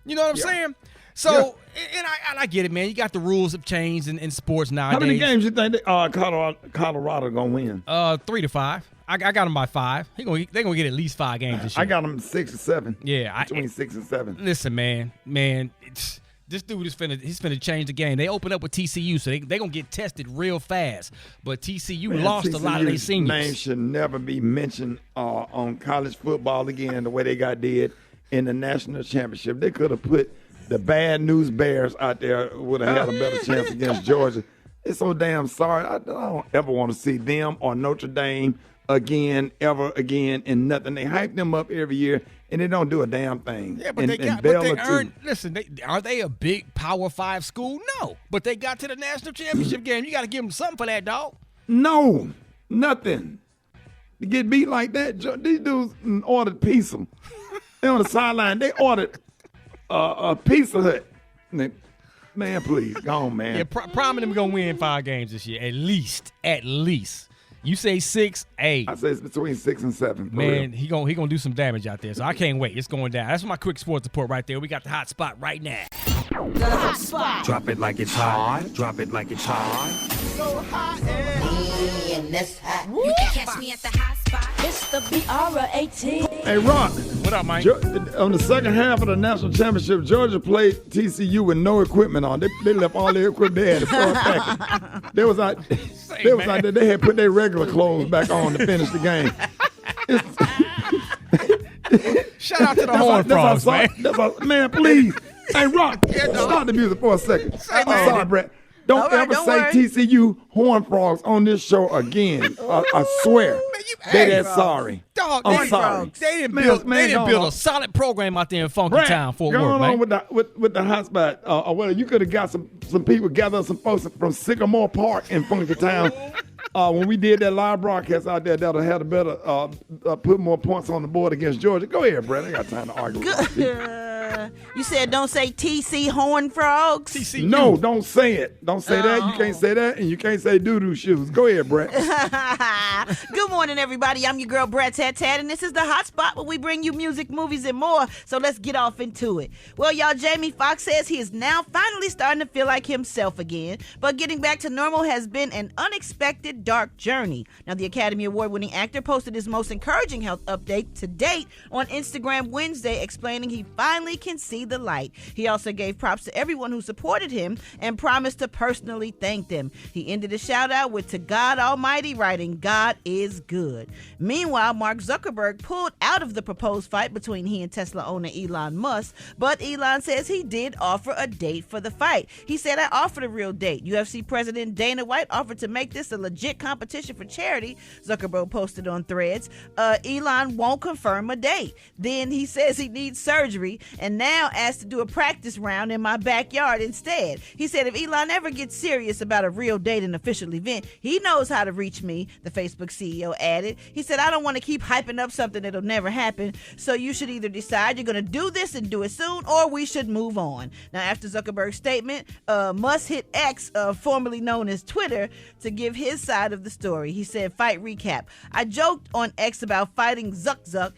You know what I'm saying? So, and I get it, man. You got the rules have changed in sports nowadays. How many games you think Colorado going to win? 3 to 5. I got them by 5. They're going to get at least 5 games this year. I got them 6 or 7. Yeah. Between 6 and 7. Listen, man, this dude he's finna change the game. They open up with TCU, so they going to get tested real fast. But TCU lost a lot of their seniors. Name should never be mentioned on college football again the way they got did in the national championship. They could have put the Bad News Bears out there, would have had a better chance against Georgia. It's so damn sorry. I don't ever want to see them or Notre Dame ever again, and nothing. They hype them up every year, and they don't do a damn thing. Yeah, but they earned. Listen, are they a big Power 5 school? No, but they got to the national championship game. You got to give them something for that, dog. No, nothing. To get beat like that, these dudes ordered pizza. They on the sideline. They ordered a Pizza Hut. Man, please, go on, man. Yeah, Prime them gonna win 5 games this year, at least. You say 6, 8. I say it's between 6 and 7. Man, he gonna do some damage out there, so I can't wait. It's going down. That's my quick sports report right there. We got the hot spot right now. The hot spot. Drop it like it's hot. Drop it like it's hot. So hot and this hot. You can catch me at the hot spot. It's the BR18. Hey, Rock. What up, Mike? On the second half of the national championship, Georgia played TCU with no equipment on. They left all their equipment there to start packing. They was out there. They had put their regular clothes back on to finish the game. Shout out to the Horn Frogs, man. Man, please. Hey, Rock, start the music for a second. I'm sorry, Brett. Don't ever say TCU Horn Frogs on this show again. I swear. They that sorry. Dog, I'm sorry. They didn't build a solid program out there in Funky Town for work, man. Going on with the hot spot. Well, you could have got some people, gather some folks from Sycamore Park in Funky Town when we did that live broadcast out there, that'll have a better put more points on the board against Georgia. Go ahead, Brett. I got time to argue with you. You said don't say TC Horn Frogs. TCU. No, don't say it. Don't say that. You can't say that, and you can't say doo-doo shoes. Go ahead, Brett. Good morning, everybody. I'm your girl, Brett Tat, and this is the Hot Spot where we bring you music, movies, and more. So let's get off into it. Well, y'all, Jamie Foxx says he is now finally starting to feel like himself again, but getting back to normal has been an unexpected dark journey. Now, the Academy Award-winning actor posted his most encouraging health update to date on Instagram Wednesday, explaining he finally can see the light. He also gave props to everyone who supported him and promised to personally thank them. He ended his shout out with "To God Almighty," writing, "God is good." Meanwhile, Mark Zuckerberg pulled out of the proposed fight between he and Tesla owner Elon Musk, but Elon says he did offer a date for the fight. He said, "I offered a real date. UFC President Dana White offered to make this a legit competition for charity," Zuckerberg posted on Threads. Elon won't confirm a date. Then he says he needs surgery and now asked to do a practice round in my backyard instead. He said if Elon ever gets serious about a real date and official event, he knows how to reach me, the Facebook CEO added. He said, "I don't want to keep hyping up something that'll never happen, so you should either decide you're going to do this and do it soon, or we should move on." Now, after Zuckerberg's statement, Musk hit X, formerly known as Twitter, to give his side of the story. He said, "Fight recap. I joked on X about fighting Zuck,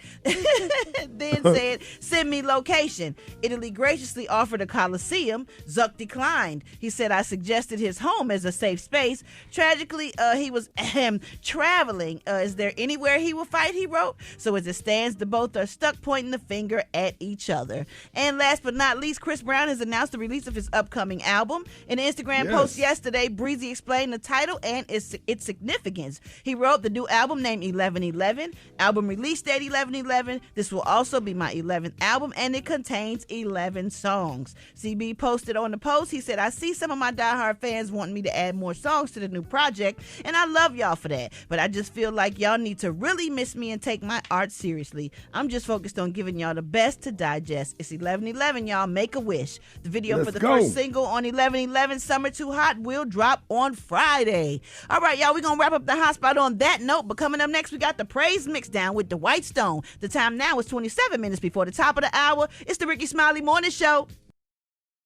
then said, send me location. Italy graciously offered a coliseum. Zuck declined. He said, I suggested his home as a safe space. Tragically, he was traveling. Is there anywhere he will fight?" he wrote. So as it stands, the both are stuck pointing the finger at each other. And last but not least, Chris Brown has announced the release of his upcoming album. In an Instagram post yesterday, Breezy explained the title and its significance. He wrote, "The new album named 1111, album release date 1111. This will also be my 11th album, and it contains 11 songs." CB posted on the post, he said, "I see some of my diehard fans wanting me to add more songs to the new project, and I love y'all for that. But I just feel like y'all need to really miss me and take my art seriously. I'm just focused on giving y'all the best to digest. It's 11/11, y'all. Make a wish." The video for the first single on 11/11, Summer Too Hot, will drop on Friday. All right, y'all, we're going to wrap up the hot spot on that note. But coming up next, we got the Praise Mix Down with the White Stone. The time now is 27 minutes before the top of the hour. It's the Rickey Smiley Morning Show.